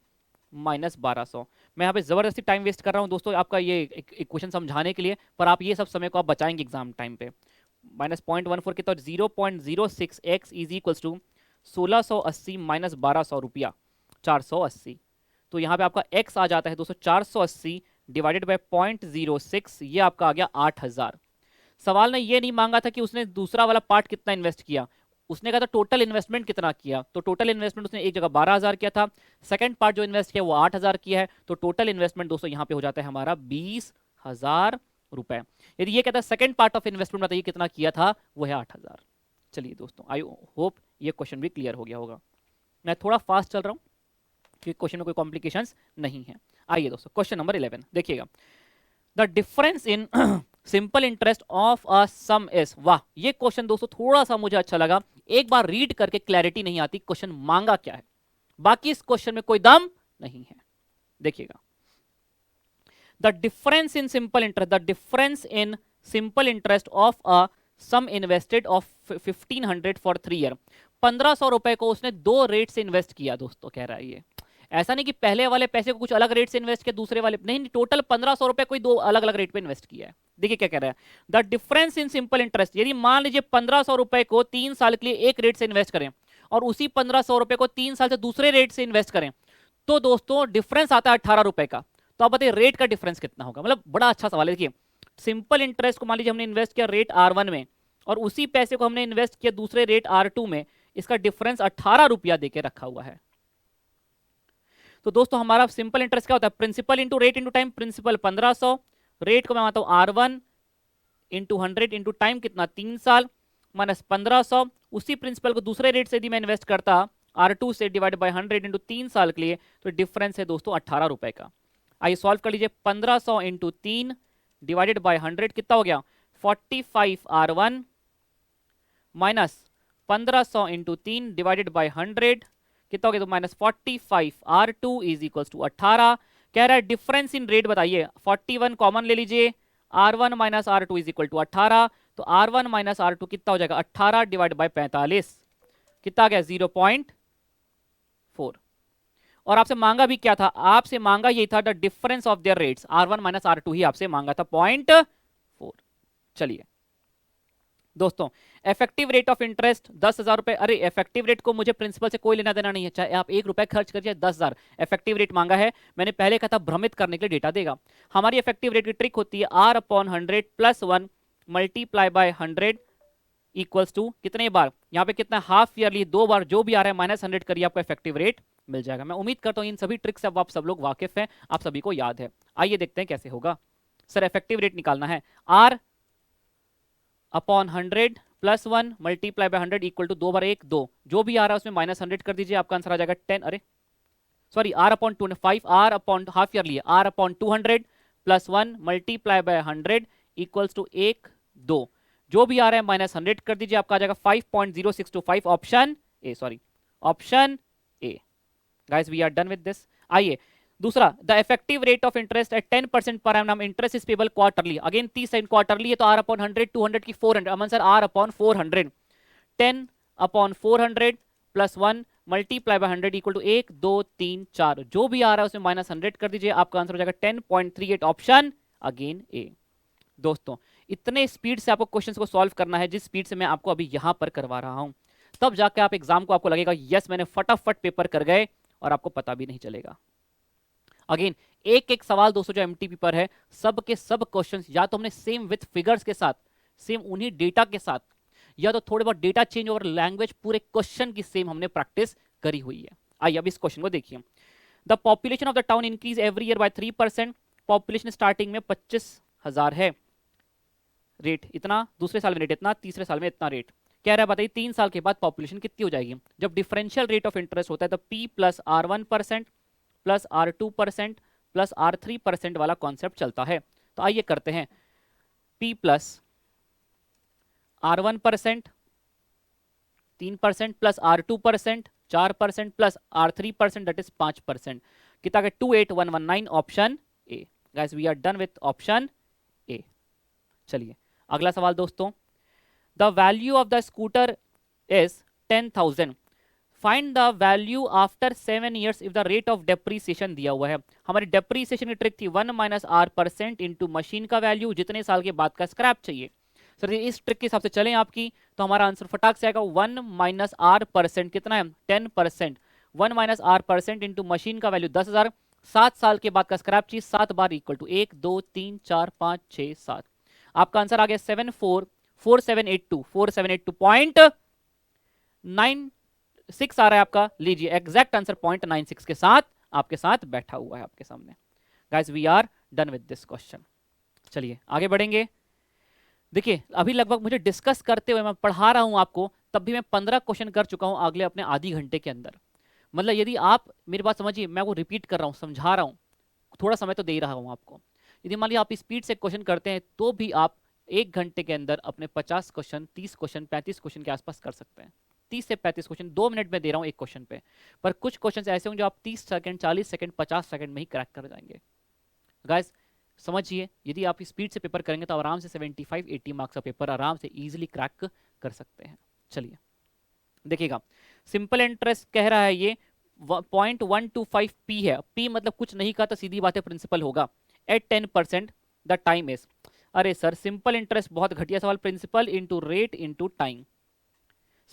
S1: minus 1200। मैं यहाँ पे जबरदस्ती टाइम वेस्ट कर रहा हूँ दोस्तों आपका ये इक्वेशन समझाने के लिए, पर आप ये सब समय को आप बचाएंगे एग्जाम टाइम पे। माइनस 0.14 कितना 0.06x is equal to 1680 minus 1200 रुपया 480। तो यहाँ पे आपका x आ जाता है दोस्तों 480 डिवाइडेड बाय 0.06, ये आपका आ गया 8,000। सवाल ने ये नहीं मांगा था कि उसने दूसरा वाला पार्ट कितना इन्वेस्ट किया, उसने कहा था टोटल इन्वेस्टमेंट कितना किया। तो टोटल इन्वेस्टमेंट उसने एक जगह 12,000 किया था, सेकंड पार्ट जो इन्वेस्ट किया वो 8,000 किया है, तो टोटल इन्वेस्टमेंट दोस्तों यहाँ पे हो जाता है हमारा 20,000 रुपए। यदि ये कहता है सेकंड पार्ट ऑफ इन्वेस्टमेंट बताइए कितना किया था, वो है 8,000। चलिए दोस्तों आई होप ये क्वेश्चन भी क्लियर हो गया होगा। मैं थोड़ा फास्ट चल रहा हूँ क्योंकि क्वेश्चन में कोई कॉम्प्लिकेशंस नहीं है। आइए दोस्तों क्वेश्चन नंबर 11 देखिएगा। The difference in simple interest of a some is, वाह ये क्वेश्चन दोस्तों थोड़ा सा मुझे अच्छा लगा। एक बार रीड करके क्लैरिटी नहीं आती क्वेश्चन मांगा क्या है, बाकी इस क्वेश्चन में कोई दम नहीं है। देखिएगा, the difference in simple interest, the difference in simple interest of a sum invested of 1500 for 3 year. 1500 रुपए को उसने 2 रेट से इन्वेस्ट किया दोस्तों, कह रहा है ये ऐसा नहीं कि पहले वाले पैसे को कुछ अलग रेट से इन्वेस्ट किया दूसरे वाले, नहीं टोटल 1500 रुपए कोई 2 अलग अलग रेट पे इन्वेस्ट किया है। देखिए क्या कह रहा है, the difference in simple interest, यदि मान लीजिए 1500 रुपए को 3 साल के लिए एक रेट से इन्वेस्ट करें और उसी 1500 रुपए को 3 साल से दूसरे रेट से इन्वेस्ट करें, तो दोस्तों डिफरेंस आता है 18 रुपए का। तो आप बताइए रेट का डिफरेंस कितना होगा? मतलब बड़ा अच्छा सवाल है। देखिए सिंपल इंटरेस्ट को मान लीजिए हमने इन्वेस्ट किया रेट R1 में और उसी पैसे को हमने इन्वेस्ट किया दूसरे रेट R2 में, इसका डिफरेंस 18 रुपया देके रखा हुआ है। तो दोस्तों हमारा सिंपल इंटरेस्ट क्या होता है, principal into rate into time, principal 1500, rate को मैं मानता हूं R1 इंटू 100 इंटू टाइम कितना 3 साल माइनस 1500, उसी प्रिंसिपल को दूसरे रेट से यदि मैं इन्वेस्ट करता R2 से डिवाइड बाय 100 इंटू 3 साल के लिए, तो डिफरेंस है दोस्तों 18 रुपए का। आइए सॉल्व कर लीजिए, 1500 इंटू 3 डिवाइडेड बाय 100 कितना हो गया 45 R1 minus 1500 into 3 divided by 100 कितना हो गया, तो minus 45 R2 is equal to 18। कह रहा है डिफरेंस इन रेट बताइए, 41 कॉमन ले लीजिए, R1 minus R2 is equal to 18, तो R1 माइनस R2 कितना हो जाएगा 18 डिवाइड बाय 45 कितना आ गया 0.4। और आपसे मांगा भी क्या था, आपसे मांगा ये था the difference of their rates, R1 minus R2 ही आपसे मांगा था 0.4। चलिए दोस्तों, इफेक्टिव रेट ऑफ इंटरेस्ट 10,000 रुपए। अरे इफेक्टिव रेट को मुझे प्रिंसिपल से कोई लेना देना नहीं है, चाहे आप 1 रुपए खर्च करिए 10,000, इफेक्टिव रेट मांगा है। मैंने पहले कहा था भ्रमित करने के लिए डेटा देगा। हमारी इफेक्टिव रेट की ट्रिक होती है R/100 plus 1 multiply by 100 equals to कितने बार, यहाँ पे कितना हाफ ईयरली 2 बार, जो भी आ रहा है माइनस 100 करिए, आपको इफेक्टिव रेट मिल जाएगा। मैं उम्मीद करता हूँ इन सभी ट्रिक्स से अब आप सब लोग वाकिफ हैं, आप सभी को याद है। आइए देखते हैं कैसे होगा। सर इफेक्टिव रेट निकालना है, R/100 plus 1 multiply by 100 equal to 2 बार 1 2, जो भी आ रहा है उसमें माइनस 100 कर दीजिए, आपका आंसर आ जाएगा 10। अरे sorry R/25, R upon half yearly है, R/200 plus 1 multiply by 100 equals to 1 2, जो भी आ रहा है माइनस 100 कर दीजिए, आपका आ जाएगा 5.0625, option A, sorry option A. Guys we are done with this. आइए दूसरा, the effective rate of interest at 10% per annum, interest is payable quarterly, again 30 second quarterly है, तो R/100 200 की 400, Aman sir R/400, 10/400 plus 1 multiply by 100 equal to 1 2 3 4, जो भी आ रहा है उसमें माइनस 100 कर दीजिए, आपका आंसर हो जाएगा 10.38, ऑप्शन अगेन ए। दोस्तों इतने स्पीड से आपको क्वेश्चंस को सॉल्व करना है जिस स्पीड से मैं आपको अभी यहां पर करवा रहा हूं, तब जाके आप एग्जाम को आपको लगेगा यस मैंने फटाफट पेपर कर गए, और आपको पता भी नहीं चलेगा। अगेन एक एक सवाल दोस्तों जो एमटीपी पर है, सब के सब क्वेश्चंस या तो हमने सेम विथ फिगर्स के साथ, सेम उन्हीं डेटा के साथ, या तो थोड़े बहुत डेटा चेंज ओवर लैंग्वेज, पूरे क्वेश्चन की सेम हमने प्रैक्टिस करी हुई है। आइए अब इस क्वेश्चन को देखिए, the population of the town increase every year by 3%, population starting में 25,000 है, रेट इतना, दूसरे साल में रेट इतना, तीसरे साल में इतना रेट। कह रहा है बताइए 3 साल के बाद पॉपुलेशन कितनी हो जाएगी। जब डिफरेंशियल रेट ऑफ इंटरेस्ट होता है तो P plus R1% plus R2% plus R3% वाला कॉन्सेप्ट चलता है। तो आइए करते हैं, P plus R1% 3% plus R2% 4% plus R3% that is 5%, कितना 28119, option A. Guys we are done with option A. चलिए अगला सवाल दोस्तों, the value of the scooter is 10,000, find the value after 7 years if the rate of depreciation दिया हुआ है। हमारी depreciation की ट्रिक थी 1 माइनस R% इंटू मशीन का वैल्यू, जितने साल के बाद का स्क्रैप चाहिए। सर इस ट्रिक के हिसाब से चलें आपकी, तो हमारा आंसर फटाक से आएगा 1 माइनस R% कितना है 10%, 1 माइनस R% इंटू मशीन का वैल्यू 10,000, 7 साल के बाद का स्क्रैप चीज 7 बार इक्वल टू 1 2 3 4 5 6 7, आपका आंसर आ गया 4782 आ रहा है आपका। लीजिए एग्जैक्ट आंसर 0.96 के साथ आपके साथ बैठा हुआ है आपके सामने। Guys we are done with this question. चलिए आगे बढ़ेंगे। देखिए अभी लगभग मुझे डिस्कस करते हुए, मैं पढ़ा रहा हूं आपको, तब भी मैं 15 क्वेश्चन कर चुका हूं अगले अपने आधी घंटे के अंदर। मतलब यदि आप मेरी बात समझिए, मैं वो रिपीट कर रहा हूं, समझा रहा हूं, थोड़ा समय तो दे रहा हूं आपको। यदि मान लीजिए आप स्पीड से क्वेश्चन करते हैं तो भी आप 1 घंटे के अंदर अपने 50 क्वेश्चन 30 क्वेश्चन 35 क्वेश्चन के आसपास कर सकते हैं। 30 से 35 क्वेश्चन 2 मिनट में दे रहा हूं एक क्वेश्चन पे, पर कुछ क्वेश्चन ऐसे होंगे जो आप 30 सेकंड 40 सेकंड 50 सेकंड में ही क्रैक कर जाएंगे। गाइस समझिए, यदि आप स्पीड से पेपर करेंगे तो आराम से 75-80 मार्क्स का पेपर आराम से इजीली क्रैक कर सकते हैं। चलिए देखिएगा, सिंपल इंटरेस्ट कह रहा है ये 0.125 P है, P मतलब कुछ नहीं कहा तो सीधी बात है प्रिंसिपल होगा, एट 10% द टाइम इज। अरे सर सिंपल इंटरेस्ट बहुत घटिया सवाल, principal into rate into time.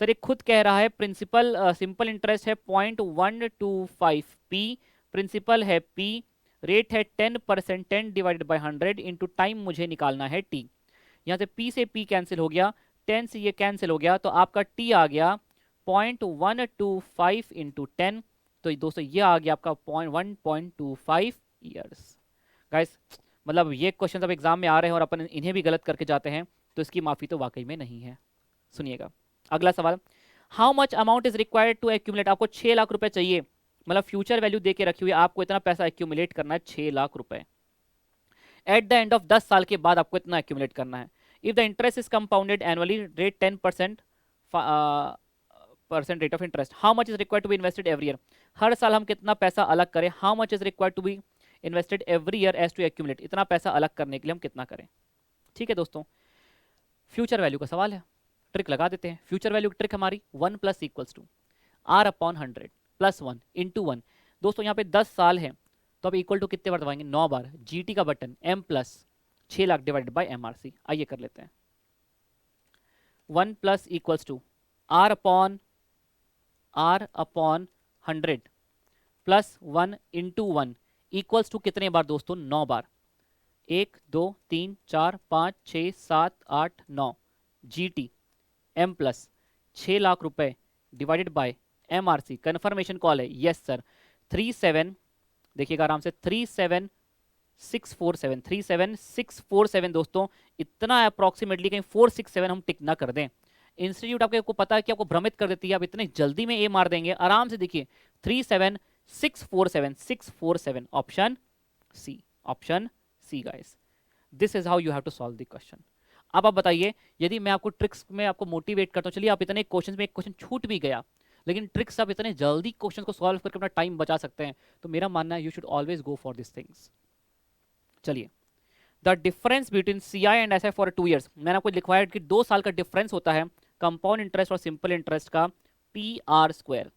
S1: Sir ये खुद कह रहा है प्रिंसिपल, सिंपल इंटरेस्ट है 0.125 P, प्रिंसिपल है P, रेट है 10%, 10 डिवाइडेड बाई 100 इंटू टाइम मुझे निकालना है t। यहाँ से p से p कैंसिल हो गया, 10 से ये कैंसिल हो गया, तो आपका t आ गया 0.125 इंटू 10। तो दोस्तों ये आ गया आपका 1.25 ईयर्स। गाइस मतलब ये क्वेश्चन अब एग्जाम में आ रहे हैं और अपन इन्हें भी गलत करके जाते हैं, तो इसकी माफी तो वाकई में नहीं है। सुनिएगा अगला सवाल, how much amount is required to accumulate. आपको 6 लाख रुपए चाहिए, मतलब फ्यूचर वैल्यू दे के रखी हुई है, आपको इतना पैसा एक्यूमुलेट करना है 6 लाख रुपए। एट द एंड ऑफ 10 साल के बाद आपको इतना एक्यूमुलेट करना है। If the interest is compounded annually rate 10% percent rate of interest, how much is required to be invested every year. हर साल हम कितना पैसा अलग करें, how much is required to be invested every year as to accumulate, इतना पैसा अलग करने के लिए हम कितना करें। ठीक है दोस्तों, फ्यूचर वैल्यू का सवाल है, ट्रिक लगा देते हैं। फ्यूचर वैल्यू की ट्रिक हमारी 1 plus equals to R upon 100 plus 1 into 1। दोस्तों यहाँ पे 10 साल है, तो अब इक्वल टू कितने बार दबाएंगे, 9 बार। जीटी का button m plus 6 lakh divided by M R C. आइए कर लेते हैं। 1 plus equals to R upon 100 plus 1 into 1 equals to कितने बार दोस्तों, 9 बार। 1 2 3 4 5 6 7 8 9। G T M plus 6 lakh रुपए divided by M R C, confirmation call है, यस सर। 37 देखिएगा आराम से, 37647, 37647 दोस्तों, इतना अप्रॉक्सीमेटली कहीं 467 हम टिक ना कर दें। इंस्टीट्यूट आपको पता है कि आपको भ्रमित कर देती है, आप इतने जल्दी में ए मार देंगे। आराम से देखिए 37647, 647, option C, option C guys. This is how you have to solve the question. अब आप बताइए, यदि मैं आपको ट्रिक्स में आपको मोटिवेट करता हूँ, चलिए आप इतने क्वेश्चन में एक क्वेश्चन छूट भी गया, लेकिन ट्रिक्स आप इतने जल्दी क्वेश्चन को सॉल्व करके अपना टाइम बचा सकते हैं, तो मेरा मानना है you should always go for this things. चलिए, the difference between C I and S I for 2 years, मैंने आपको लिखवाया कि 2 साल का डिफरेंस होता है कंपाउंड इंटरेस्ट और सिंपल इंटरेस्ट का, पी आर स्क्वायर।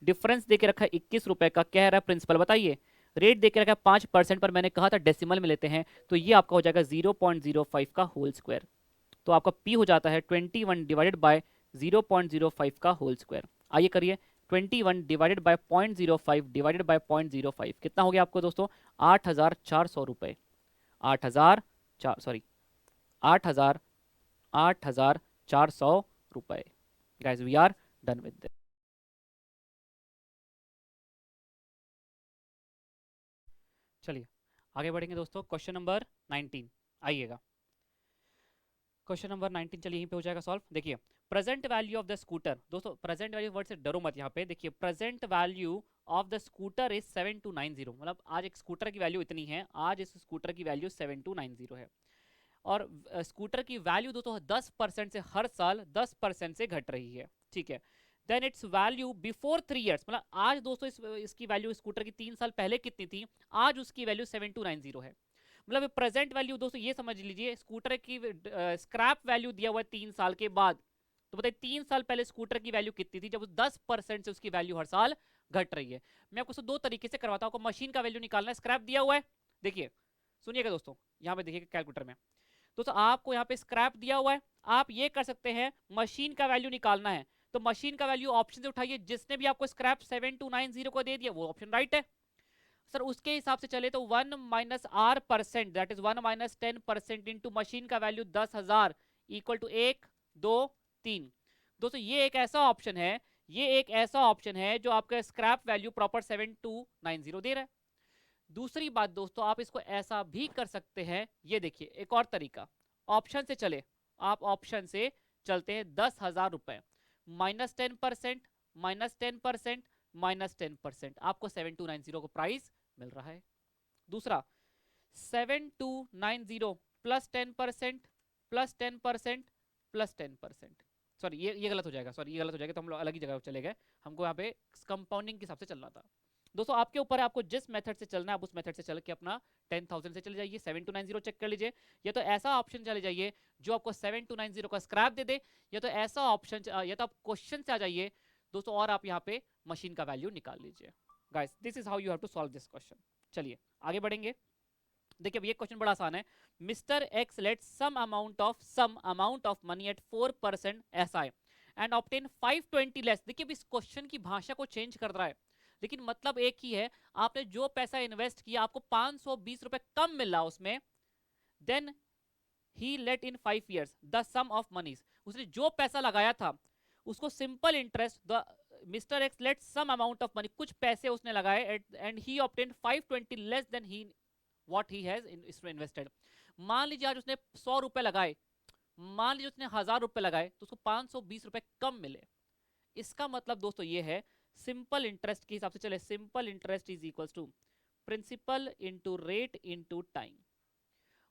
S1: डिफरेंस देके रखा है 21 रुपए का, कह रहा है प्रिंसिपल बताइए। रेट देके रखा है 5%, पर मैंने कहा था डेसिमल में लेते हैं, तो ये आपका हो जाएगा 0.05 का होल स्क्वायर। तो आपका p हो जाता है 21 डिवाइडेड बाय 0.05 का होल स्क्वायर। आइए करिए, 21 डिवाइडेड बाय 0.05 डिवाइडेड बाय 0.05 कितना हो गया आपको दोस्तों, 8,400 रुपए। 8,400 रुपए। Guys we are done with this. चलिए आगे बढ़ेंगे दोस्तों, क्वेश्चन नंबर 19 आइएगा। क्वेश्चन नंबर 19 चलिए यहीं पे हो जाएगा सॉल्व। देखिए, present value of the scooter, दोस्तों प्रेजेंट वैल्यू वर्ड से डरो मत यहाँ पे। देखिए, present value of the scooter is 7290, मतलब आज एक स्कूटर की वैल्यू इतनी है, आज इस स्कूटर की वैल्यू 7290 है। और स्कूटर की वैल्यू दोस्तों 10% से हर साल 10% से घट रही है, ठीक है। Then its value before 3 years, मतलब आज दोस्तों इसकी वैल्यू स्कूटर की 3 साल पहले कितनी थी, आज उसकी वैल्यू 7290 है। मतलब प्रेजेंट वैल्यू दोस्तों ये समझ लीजिए, स्कूटर की स्क्रैप वैल्यू दिया हुआ है 3 साल के बाद, तो बताइए 3 साल पहले स्कूटर की वैल्यू कितनी थी, जब 10% से उसकी वैल्यू हर साल घट रही है। मैं आपको दो तरीके से करवाता हूँ, आपको मशीन का वैल्यू निकालना है, स्क्रैप दिया हुआ है। देखिए सुनिएगा दोस्तों, यहाँ पे देखिए कैलकुलेटर में दोस्तों आपको यहाँ पे स्क्रैप दिया हुआ है, आप ये कर सकते हैं, मशीन का वैल्यू निकालना है तो मशीन का वैल्यू ऑप्शन से उठाइए, जिसने भी आपको स्क्रैप 7290 को दे दिया वो ऑप्शन राइट है सर। उसके हिसाब से चले तो 1 minus are percent, that is 1 minus 10% into machine का वैल्यू 10,000 इक्वल टू 1 2 3। दोस्तों ये एक ऐसा ऑप्शन है, ये एक ऐसा ऑप्शन है जो आपका स्क्रैप वैल्यू प्रॉपर 7290 दे रहा है। दूसरी बात दोस्तों, आप इसको ऐसा भी कर सकते हैं, ये देखिए एक और तरीका, ऑप्शन से चले, आप ऑप्शन से चलते हैं, 10,000 रुपए माइनस 10%, माइनस 10%, माइनस 10%, आपको 7290 को प्राइस मिल रहा है। दूसरा 7290 प्लस 10% प्लस 10% प्लस 10%, सॉरी ये गलत हो जाएगा, सॉरी ये गलत हो जाएगा, तो हम लोग अलग ही जगह चले गए, हमको यहाँ पे कंपाउंडिंग के हिसाब से चलना था। दोस्तों आपके ऊपर है, आपको जिस मेथड से चलना है आप उस मेथड से चल के अपना 10,000 से चले जाइए, 7290 चेक कर लीजिए, या तो ऐसा ऑप्शन चले जाइए जो आपको 7290 का स्क्रैप दे दे, या तो ऐसा ऑप्शन, या तो आप क्वेश्चन से आ जाइए दोस्तों और आप यहाँ पे मशीन का वैल्यू निकाल लीजिए। Guys this is how you have to solve this question. चलिए आगे बढ़ेंगे। देखिए ये क्वेश्चन बड़ा आसान है। Mister X let some amount of money at 4% SI and obtain 520 less. देखिए इस क्वेश्चन की भाषा को चेंज कर रहा है, लेकिन मतलब एक ही है, आपने जो पैसा इन्वेस्ट किया आपको 520 रुपए कम मिल रहा उसमें, then he let in 5 years the sum of monies, उसने जो पैसा लगाया था उसको simple interest, the mister X let some amount of money, कुछ पैसे उसने लगाए and he obtain 520 less than he what he has invested. मान लीजिए आज उसने 100 रुपए लगाए, मान लीजिए उसने 1000 रुपए लगाए तो उसको 520 रुपए कम मिले। इसका मतलब दोस्तों ये है, सिंपल इंटरेस्ट के हिसाब से चले, simple interest is equal to principal into rate into time.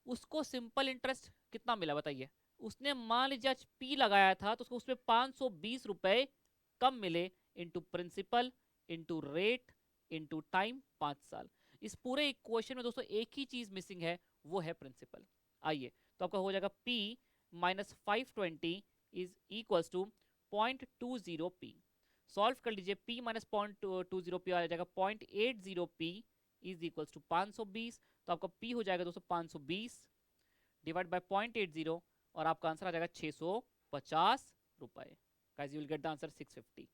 S1: उसको सिंपल इंटरेस्ट कितना मिला बताइए, उसने मान लीजिए आज पी लगाया था तो उसको उसमें 520 रुपए कम मिले, into principal into rate into time, 5 साल। इस पूरे इक्वेशन में दोस्तों एक ही चीज मिसिंग है, वो है प्रिंसिपल। आइए तो आपका हो जाएगा P minus 520 is equal to 0.20 P। Solve कर लीजिए, P माइनस 0.20 P आ जाएगा 0.80 P इज इक्वल टू 520। तो आपका P हो जाएगा दोस्तों 520 डिवाइड बाय 0.80 और आपका आंसर आ जाएगा 650 रुपए। Guys you will get the answer 650।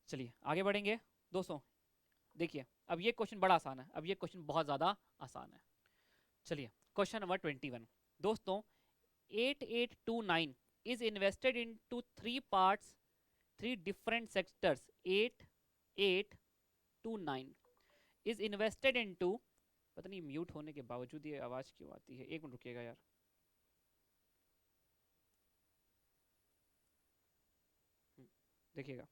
S1: चलिए आगे बढ़ेंगे दोस्तों। देखिए अब ये क्वेश्चन बड़ा आसान है, अब ये क्वेश्चन बहुत ज़्यादा आसान है। चलिए क्वेश्चन नंबर 21 दोस्तों, 8829 is invested into 3 parts, 3 different sectors. 8829 is invested into, पता नहीं म्यूट होने के बावजूद ये आवाज़ क्यों आती है, एक मिनट रुकिएगा यार। देखिएगा,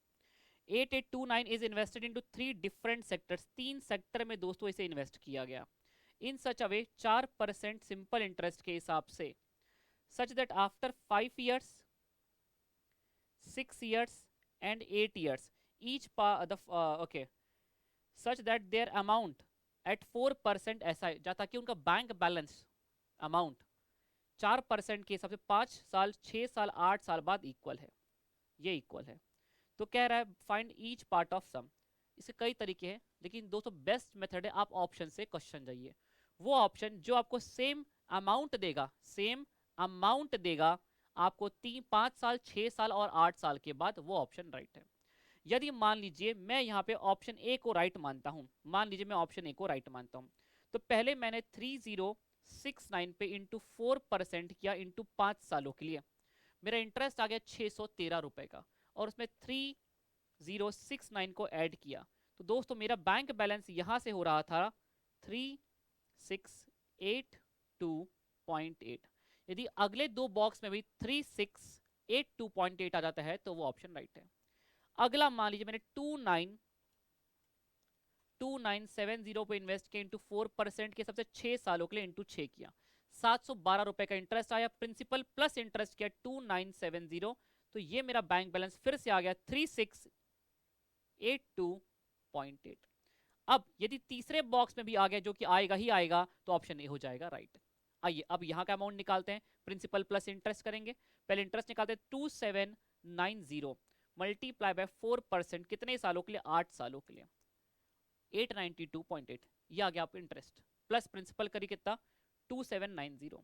S1: 8829 is invested into 3 different sectors, 3 sector में दोस्तों इसे इन्वेस्ट किया गया इन सच अवे 4% सिंपल इंटरेस्ट के हिसाब से, such that after 5 years, 6 years and 8 years each okay, such that their amount at 4% ऐसा है ताकि उनका बैंक बैलेंस अमाउंट 4% के हिसाब से 5 साल, 6 साल, 8 साल बाद इक्वल है, ये इक्वल है। तो कह रहा है find each part of some. इसके कई तरीके हैं लेकिन दोस्तों बेस्ट मेथड है आप ऑप्शन से क्वेश्चन जाइए, वो ऑप्शन जो आपको सेम अमाउंट देगा, सेम अमाउंट देगा आपको 3, 5 साल, 6 साल और 8 साल के बाद, वो ऑप्शन राइट है। यदि मान लीजिए मैं यहाँ पे ऑप्शन ए को राइट मानता हूँ, मान लीजिए मैं ऑप्शन ए को राइट मानता हूँ, तो पहले मैंने 3069 पे इंटू 4% किया इंटू 5 सालों के लिए, मेरा इंटरेस्ट आ गया 613 रुपए का, और उसमें 3069 को ऐड किया, तो दोस्तों मेरा बैंक बैलेंस यहां से हो रहा था 3682.8। यदि अगले दो बॉक्स में भी 3682.8 आ जाता है तो वो ऑप्शन राइट है। अगला मान लीजिए मैंने 2970 पे इन्वेस्ट किया इंटू 4% के सबसे 6 सालों के लिए इंटू 6 किया, 712 रुपए का इंटरेस्ट आया, प्रिंसिपल प्लस इंटरेस्ट किया 2970, तो ये मेरा बैंक बैलेंस फिर से आ गया 3682.8। अब यदि तीसरे बॉक्स में भी आ गया, जो कि आएगा ही आएगा, तो ऑप्शन ए हो जाएगा राइट। आइए अब यहां का अमाउंट निकालते हैं, प्रिंसिपल प्लस इंटरेस्ट करेंगे। पहले इंटरेस्ट निकालते हैं 2790 मल्टीप्लाई बाय 4%, कितने सालों के लिए, 8 सालों के लिए, 892.8, ये आ गया आप इंटरेस्ट, प्लस प्रिंसिपल करिए कितना 2790,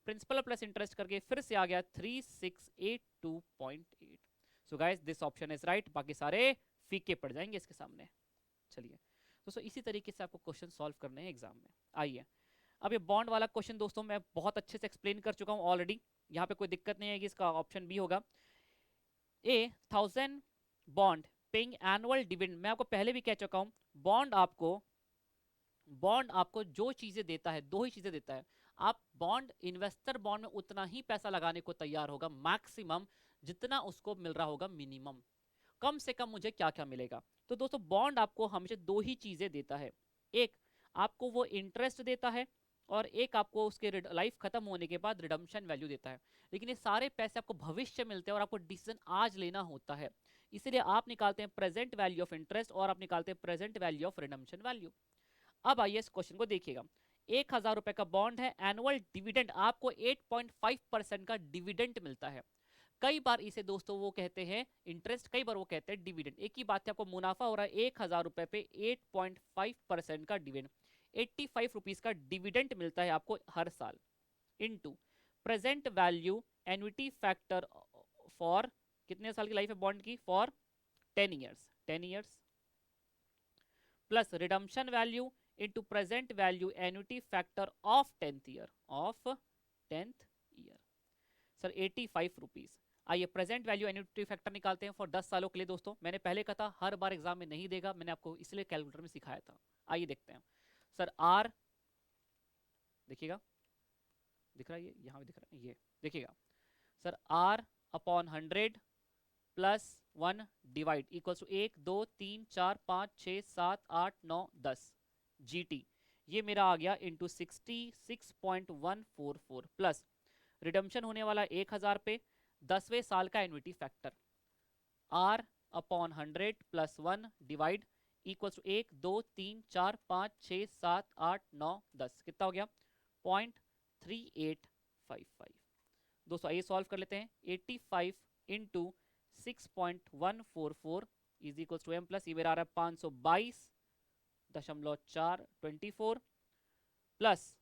S1: प्रिंसिपल प्लस इंटरेस्ट करके फिर से आ गया 3682.8। So guys this option is right, बाकी सारे फीके पड़ जाएंगे इसके सामने। चलिए दोस्तों इसी तरीके से आपको क्वेश्चन सॉल्व करने हैं एग्जाम में। आइए अब ये बॉन्ड वाला क्वेश्चन दोस्तों मैं बहुत अच्छे से एक्सप्लेन कर चुका हूं ऑलरेडी, यहाँ पे कोई दिक्कत नहीं है कि इसका ऑप्शन बी होगा। ए 1000 बॉन्ड पेइंग एनुअल डिविडेंड, मैं आपको पहले भी कह चुका हूं, बॉन्ड आपको जो चीजें देता है, दो ही चीजें देता है। आप बॉन्ड, इन्वेस्टर बॉन्ड में उतना ही पैसा लगाने को तैयार होगा मैक्सिमम, जितना उसको मिल रहा होगा मिनिमम। कम से कम मुझे क्या क्या मिलेगा, तो दोस्तों बॉन्ड आपको हमेशा दो ही चीजें देता है, एक आपको वो इंटरेस्ट देता है और एक आपको उसके लाइफ खत्म होने के बाद रिडम्पशन वैल्यू देता है। लेकिन ये सारे पैसे आपको भविष्य मिलते हैं और आपको डिसीजन आज लेना होता है, इसलिए आप निकालते हैं प्रेजेंट वैल्यू ऑफ इंटरेस्ट और आप निकालते हैं present value of redemption value. अब आइए इस क्वेश्चन को देखिएगा, 1000 रुपए का बॉन्ड है, एनुअल डिविडेंड आपको 8.5% का डिविडेंड मिलता है। कई बार इसे दोस्तों वो कहते हैं इंटरेस्ट, कई बार वो कहते हैं डिविडेंड, एक ही बात है, आपको मुनाफा हो रहा है 1000 रुपए पे 8.5% का डिविडेंड, 85 रुपीज का डिविडेंड मिलता है आपको हर साल, into present value annuity factor for, कितने साल की लाइफ है बॉन्ड की, for 10 years, 10 years plus redemption value into present value annuity factor of 10th year. Sir 85 rupees. आइए प्रेजेंट वैल्यू एन्युटी फैक्टर निकालते हैं फॉर 10 सालों के लिए। दोस्तों मैंने पहले कहा था हर बार एग्जाम में नहीं देगा, मैंने आपको इसलिए कैलकुलेटर में सिखाया था। आइए देखते हैं। सर आर देखिएगा, दिख रहा है, ये यहाँ पे दिख रहा है, ये देखिएगा। Sir R upon 100 plus 1 divide equals to 1 2 3 4 5 6 7 8 9 10 GT। ये मेरा आ गया इंटू 66.144 प्लस रिडम्पशन होने वाला 1000 पे 10वें साल का annuity factor R upon 100 plus 1 divide equals to 1 2 3 4 5 6 7 8 9 10। कितना हो गया? 0.3855। दोस्तों आइए सॉल्व कर लेते हैं। 85 into 6.144 is equals to m plus, ये मेरा आ रहा है 522.424 plus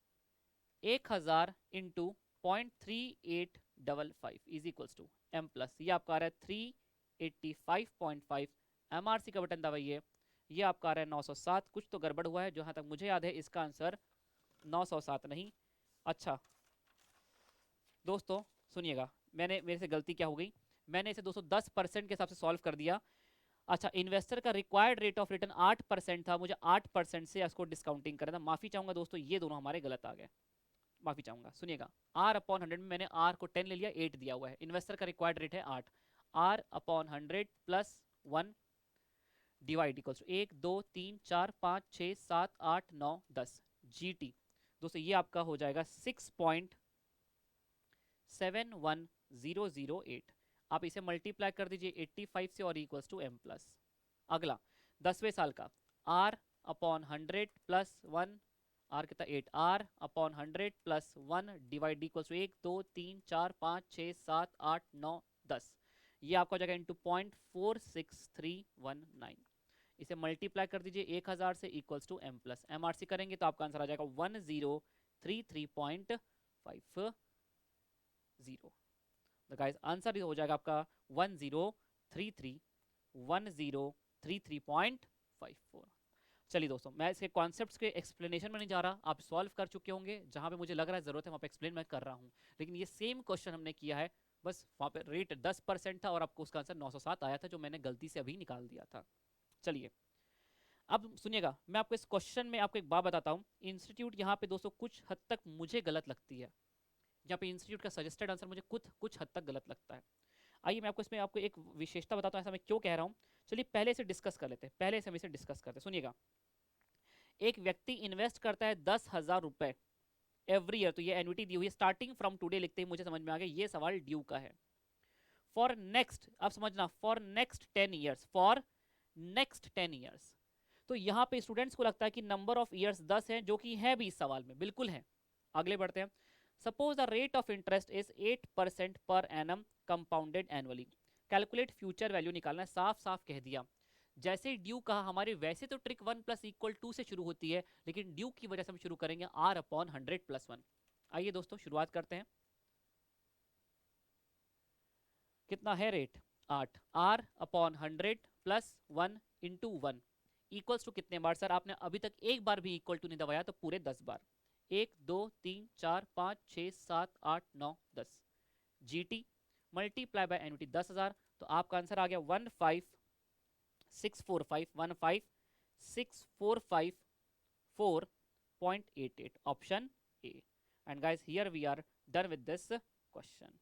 S1: 1000 into 0.3855 is equals to m plus, ये आपका आ रहा है 385.5। MRC का बटन दबाइए, ये आपका आ रहा है 907। कुछ तो गड़बड़ हुआ है, जहां तक मुझे याद है इसका आंसर 907 नहीं। अच्छा दोस्तों सुनिएगा, मेरे से गलती क्या हो गई, मैंने इसे 210% के हिसाब से सॉल्व कर दिया। अच्छा, इन्वेस्टर का रिक्वायर्ड रेट ऑफ रिटर्न 8% था, मुझे 8% से इसको डिस्काउंटिंग करना था। माफी चाहूंगा दोस्तों, ये दोनों हमारे गलत आ गए, माफी चाहूंगा। सुनिएगा, R अपॉन 100 में मैंने R को 10 ले लिया, 8 दिया हुआ है, इन्वेस्टर का रिक्वायर्ड रेट है 8। R upon 100 plus 1 divide equals to 1 2 3 4 5 6 7 8 9 10 GT। दोस्तों ये आपका हो जाएगा 6.71008। आप इसे मल्टीप्लाई कर दीजिए 85 से और इक्वल्स टू m प्लस। अगला 10वें साल का R अपॉन 100 प्लस 1, R कितना 8, R upon 100 plus 1 divide equals to 1 2 3 4 5 6 7 8 9 10। ये आपका हो जाएगा इंटू 0.46319। इसे मल्टीप्लाई कर दीजिए 1000 से equals to m plus. MRC करेंगे तो आपका आंसर आ जाएगा 1033.50। तो गाइस आंसर हो जाएगा आपका 1033.54। चलिए दोस्तों, मैं इसके कॉन्सेप्ट्स के एक्सप्लेनेशन में नहीं जा रहा, आप सॉल्व कर चुके होंगे। जहां पे मुझे लग रहा है जरूरत है वहां पे एक्सप्लेन मैं कर रहा हूं, लेकिन ये सेम क्वेश्चन हमने किया है, बस वहां पे रेट 10% था और आपको उसका आंसर 907 आया था, जो मैंने गलती से अभी निकाल दिया था। चलिए अब सुनिएगा, मैं आपको इस क्वेश्चन में आपको एक बात बताता हूं। इंस्टीट्यूट यहाँ पे दोस्तों कुछ हद तक मुझे गलत लगती है, यहाँ पे इंस्टीट्यूट का सजेस्टेड आंसर मुझे कुछ हद तक गलत लगता है। आइए मैं आपको इसमें आपको एक विशेषता बताता हूँ, ऐसा मैं क्यों कह रहा हूँ। चलिए पहले इसे डिस्कस कर लेते हैं, पहले से हम इसे डिस्कस करते हैं। सुनिएगा, एक व्यक्ति इन्वेस्ट करता है 10,000 रुपए एवरी ईयर, तो ये एन्युटी दी हुई है, स्टार्टिंग फ्रॉम टुडे लिखते ही मुझे समझ में आ गया ये सवाल ड्यू का है। फॉर नेक्स्ट, अब समझना, for next 10 years, for next 10 years. तो यहां पे स्टूडेंट्स को लगता है कि नंबर ऑफ ईयर्स 10 है, जो कि है भी इस सवाल में, बिल्कुल है। आगे बढ़ते हैं। Suppose the rate of interest is 8% per annum compounded annually. Calculate future value निकालना है, साफ साफ कह दिया। जैसे ड्यू कहा, हमारे वैसे तो ट्रिक 1 प्लस इक्वल 2 से शुरू होती है, लेकिन ड्यू की वजह से हम शुरू करेंगे R अपॉन 100 प्लस 1। आइए दोस्तों शुरुआत करते हैं। कितना है rate? 8। R upon 100 plus 1 into 1 equals to कितने बार? सर आपने अभी तक एक बार भी इक्वल टू नहीं दबाया, तो पूरे 10 बार। 1 2 3 4 5 6 7 8 9 10 GT मल्टीप्लाई बाय एन्युटी 10,000, तो आपका आंसर आ गया 15645 option A. And guys here we are done with this question.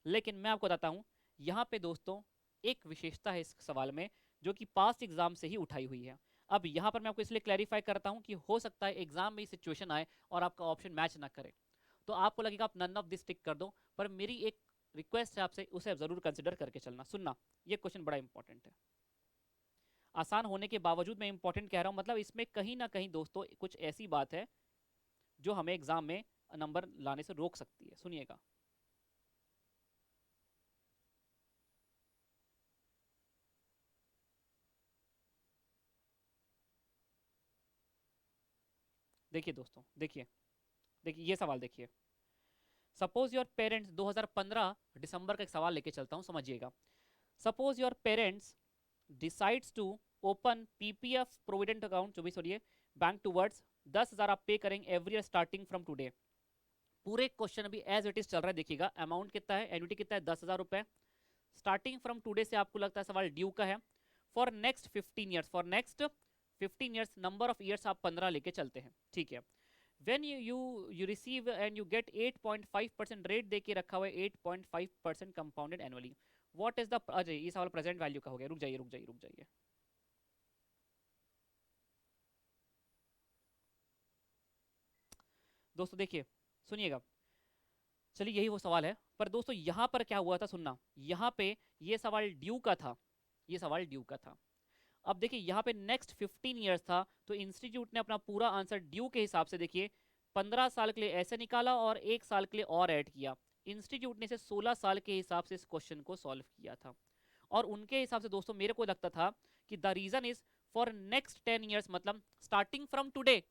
S1: लेकिन मैं आपको बताता हूं, यहां पे दोस्तों एक विशेषता है इस सवाल में, जो कि पास्ट एग्जाम से ही उठाई हुई है। अब यहां पर मैं आपको इसलिए क्लैरिफाई करता हूं कि हो सकता है एग्जाम में सिचुएशन आए और आपका ऑप्शन मैच ना करे, तो आपको लगेगा आप नन ऑफ दिस टिक कर दो, पर मेरी एक रिक्वेस्ट है आपसे, उसे जरूर कंसिडर करके चलना। सुनना, ये क्वेश्चन बड़ा इंपॉर्टेंट है, आसान होने के बावजूद मैं इंपॉर्टेंट कह रहा हूं, मतलब इसमें कहीं ना कहीं दोस्तों कुछ ऐसी बात है जो हमें एग्जाम में नंबर लाने से रोक सकती है। सुनिएगा, देखिए दोस्तों, देखिए देखिए ये सवाल देखिए। सपोज योर पेरेंट्स, 2015 दिसंबर का एक सवाल लेके चलता हूं, समझिएगा। Suppose your parents decides to open PPF provident account, जो भी सॉरी बैंक टूवर्ड्स 10,000 आप पे करेंगे every year starting from today. पूरे क्वेश्चन अभी एज इट इज चल रहा है, देखिएगा अमाउंट कितना है, एन्युटी कितना है, 10,000 रुपए। स्टार्टिंग फ्रॉम टुडे से आपको लगता है सवाल ड्यू का है। For next 15 years, for next 15 years, number of years आप 15 लेके चलते हैं, ठीक है। When you receive and you get 8.5% rate दे के रखा हुआ है, 8.5% compounded annually. What is the, Ajay ये सवाल प्रेजेंट वैल्यू का हो गया, रुक जाइए रुक जाइए रुक जाइए। दोस्तों देखिए, सुनिएगा, चलिए यही वो सवाल है, पर दोस्तों यहां पर क्या हुआ था सुनना, यहां पे ये सवाल ड्यू का था, ये सवाल ड्यू का था। अब देखिए यहाँ पे नेक्स्ट 15 ईयर्स था, तो इंस्टीट्यूट ने अपना पूरा आंसर ड्यू के हिसाब से देखिए 15 साल के लिए ऐसे निकाला और 1 साल के लिए और ऐड किया। इंस्टीट्यूट ने इसे 16 साल के हिसाब से इस क्वेश्चन को सॉल्व किया था। और उनके हिसाब से दोस्तों मेरे को लगता था कि the reason is for next 10 years, मतलब स्टार्टिंग फ्रॉम टुडे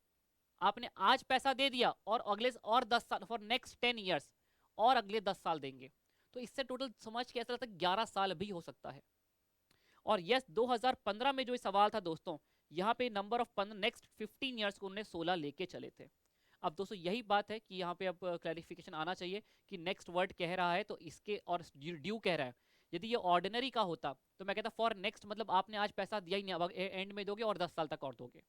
S1: आपने आज पैसा दे दिया और अगले और 10 साल, फॉर नेक्स्ट 10 ईयर्स और अगले 10 साल देंगे, तो इससे टोटल समझ के ऐसा लगता है 11 साल भी हो सकता है। और यस 2015 में जो ये सवाल था दोस्तों, यहाँ पे नंबर ऑफ नेक्स्ट 15 ईयर्स को उन्होंने 16 लेके चले थे। अब दोस्तों यही बात है कि यहाँ पे अब क्लैरिफिकेशन आना चाहिए कि नेक्स्ट वर्ड कह रहा है तो इसके, और ड्यू कह रहा है, यदि ये ऑर्डिनरी का होता तो मैं कहता फॉर नेक्स्ट, मतलब आपने आज पैसा दिया ही नहीं, अब एंड में दोगे और 10 साल तक और दोगे।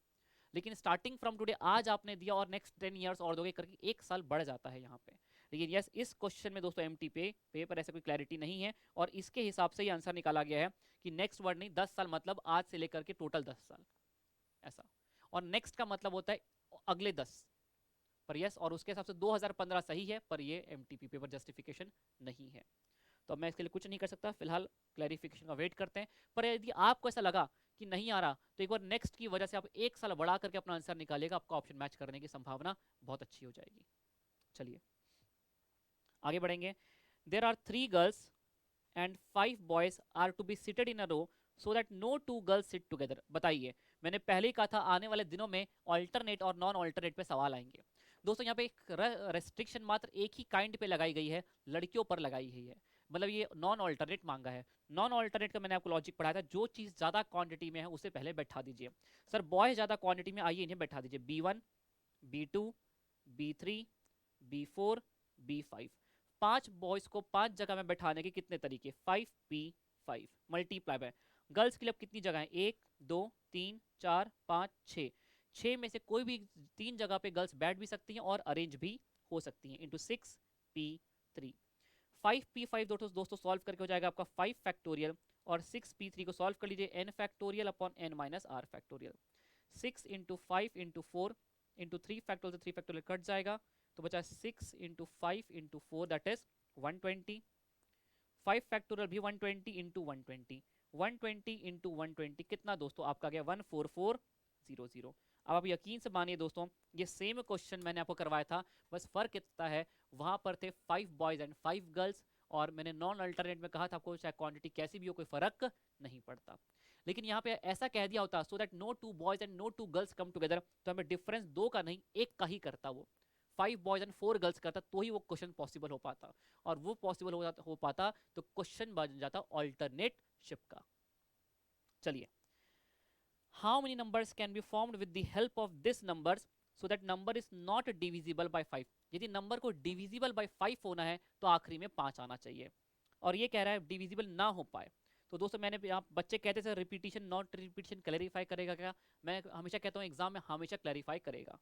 S1: लेकिन स्टार्टिंग फ्रॉम टुडे आज आपने दिया और नेक्स्ट 10 ईयर्स और दोगे करके 1 साल बढ़ जाता है यहाँ पे। लेकिन यस इस क्वेश्चन में दोस्तों एमटी पे पर ऐसा कोई क्लैरिटी नहीं है, और इसके हिसाब से ये आंसर निकाला गया है कि नेक्स्ट वर्ड नहीं, 10 साल मतलब आज से लेकर के टोटल 10 साल ऐसा। और नेक्स्ट का मतलब होता है अगले 10 पर। यस, और उसके हिसाब से 2015 सही है, पर ये एमटीपी पेपर जस्टिफिकेशन नहीं है। तो अब मैं इसके लिए कुछ नहीं कर सकता, फिलहाल क्लैरिफिकेशन का वेट करते हैं। पर यदि आपको ऐसा लगा कि नहीं आ रहा, तो एक बार नेक्स्ट की वजह से आप 1 साल बढ़ा करके अपना आंसर निकालिएगा, आपका ऑप्शन मैच करने की संभावना बहुत अच्छी हो जाएगी। चलिए आगे बढ़ेंगे। There are 3 girls and 5 boys are to be seated in a row so that no 2 girls sit together. बताइए, मैंने पहले ही कहा था आने वाले दिनों में ऑल्टरनेट और नॉन ऑल्टरनेट पे सवाल आएंगे। दोस्तों यहाँ पे एक रेस्ट्रिक्शन मात्र एक ही काइंड पे लगाई गई है, लड़कियों पर लगाई गई है, मतलब ये नॉन ऑल्टरनेट मांगा है। नॉन ऑल्टरनेट का मैंने आपको लॉजिक पढ़ाया था, जो चीज़ ज़्यादा क्वांटिटी में है उसे पहले बैठा दीजिए। सर बॉय ज़्यादा क्वांटिटी में, आइए इन्हें बैठा दीजिए, B1, B2, B3, B4, B5। 5 boys को 5 जगह में बैठाने के कितने तरीके, 5P5 मल्टीप्लाई बाय। गर्ल्स के लिए अब कितनी जगह है, 1, 2, 3, 4, 5, 6। 6 में से कोई भी 3 जगह पे गर्ल्स बैठ भी सकती हैं और अरेंज भी हो सकती हैं, इंटू 6P3। 5P5 दोस्तों सॉल्व करके हो जाएगा आपका 5 फैक्टोरियल, और 6P3 को सॉल्व कर लीजिए n factorial upon n minus r factorial. 6 into 5 into 4 into 3 factorial से 3 फैक्टोरियल कट जाएगा, तो बचा 6 into 5 into 4 that is 120। 5 factorial भी 120 इंटू 120, 120 इंटू 120 कितना दोस्तों आपका गया 14400। अब आप यकीन से मानिए दोस्तों, ये सेम क्वेश्चन मैंने आपको करवाया था, बस फर्क इतना है वहां पर थे 5 बॉयज एंड 5 गर्ल्स, और मैंने नॉन अल्टरनेट में कहा था आपको चाहे क्वांटिटी कैसी भी हो कोई फर्क नहीं पड़ता। लेकिन यहाँ पे ऐसा कह दिया होता so that no 2 boys and no 2 girls come together, तो हमें डिफरेंस 2 का नहीं 1 का ही करता, वो 5 बॉयज एंड 4 गर्ल्स करता, तो ही वो क्वेश्चन पॉसिबल हो पाता, और वो पॉसिबल हो पाता तो क्वेश्चन बन जाता ऑल्टरनेट शिप का। चलिए, how many numbers can be formed with the help of this numbers so that number is not divisible by 5। यदि नंबर को डिविजिबल बाय 5 होना है तो आखिरी में 5 आना चाहिए, और ये कह रहा है डिविजिबल ना हो पाए। तो दोस्तों मैंने यहाँ बच्चे कहते थे रिपीटिशन नॉट रिपीटिशन क्लैरिफाई करेगा क्या, मैं हमेशा कहता हूँ एग्जाम में हमेशा क्लैरिफाई करेगा।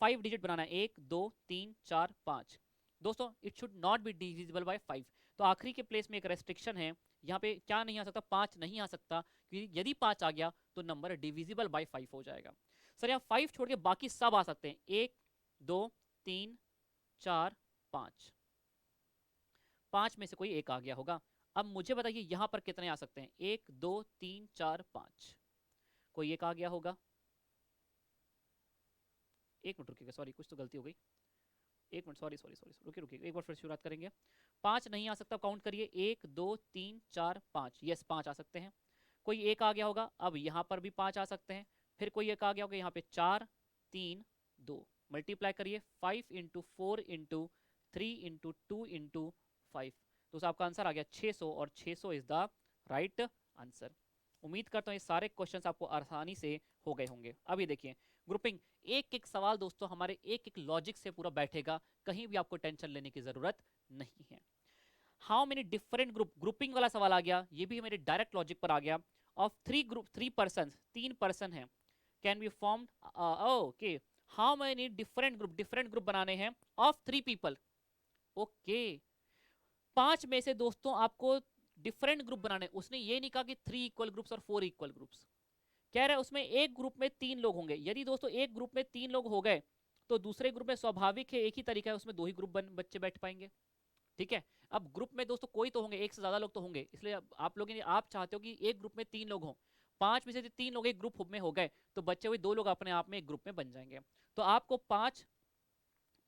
S1: 5 डिजिट बनाना है, 1, 2, 3, 4, 5। दोस्तों it should not be divisible by 5, तो आखिरी के प्लेस में एक रेस्ट्रिक्शन है, यहाँ पे क्या नहीं आ सकता, 5 नहीं आ सकता, क्योंकि यदि 5 आ गया तो नंबर डिविजिबल बाय 5 हो जाएगा। सर यहाँ 5 छोड़ के बाकी सब आ सकते हैं, 1, 2, 3, 4, 5, 5 में से कोई एक आ गया होगा। अब मुझे बताइए यहां पर कितने आ सकते हैं, 1, 2, 3, 4, 5, कोई एक आ गया होगा। एक मिनट रुकिएगा, सॉरी कुछ तो गलती हो गई, एक मिनट, सॉरी सॉरी सॉरी, रुकिए रुकिए, एक बार फिर शुरुआत करेंगे। 5 नहीं आ सकता, काउंट करिए, 1, 2, 3, 4, 5, यस 5 आ सकते हैं। कोई एक आ गया होगा, अब यहाँ पर भी 5 आ सकते हैं, फिर कोई एक आ गया होगा यहाँ पे 4, 3, 2, मल्टीप्लाई करिए 5 इंटू 4 इंटू 3 इंटू 2 इंटू 5, तो आपका आंसर आ गया 600, और 600 इज द राइट आंसर। उम्मीद करता हूँ ये सारे क्वेश्चंस आपको आसानी से हो गए होंगे। अब ये देखिए ग्रुपिंग, एक एक सवाल दोस्तों हमारे एक एक लॉजिक से पूरा बैठेगा, कहीं भी आपको टेंशन लेने की जरूरत नहीं है। How many different group, grouping वाला सवाल आ गया, ये भी मेरे डायरेक्ट लॉजिक पर आ गया। Of three group, three person, तीन पर्सन है, can be formed, okay. How many different group, different group बनाने हैं ऑफ थ्री पीपल, ओके। पांच में से दोस्तों आपको डिफरेंट ग्रुप बनाने, उसने ये नहीं कहा कि थ्री इक्वल ग्रुप्स और फोर इक्वल ग्रुप्स, कह रहा है उसमें एक ग्रुप में तीन लोग होंगे। यदि दोस्तों एक ग्रुप में तीन लोग हो गए तो दूसरे ग्रुप में स्वाभाविक है एक ही तरीका है, उसमें दो ही ग्रुप बच्चे बैठ पाएंगे, ठीक है। अब ग्रुप में दोस्तों कोई तो होंगे, एक से ज्यादा लोग तो होंगे, इसलिए आप लोग, आप चाहते हो कि एक ग्रुप में तीन लोग हों, पांच में से तीन लोग एक ग्रुप में हो गए तो बच्चे हुए दो लोग अपने आप में एक ग्रुप में बन जाएंगे। तो आपको पांच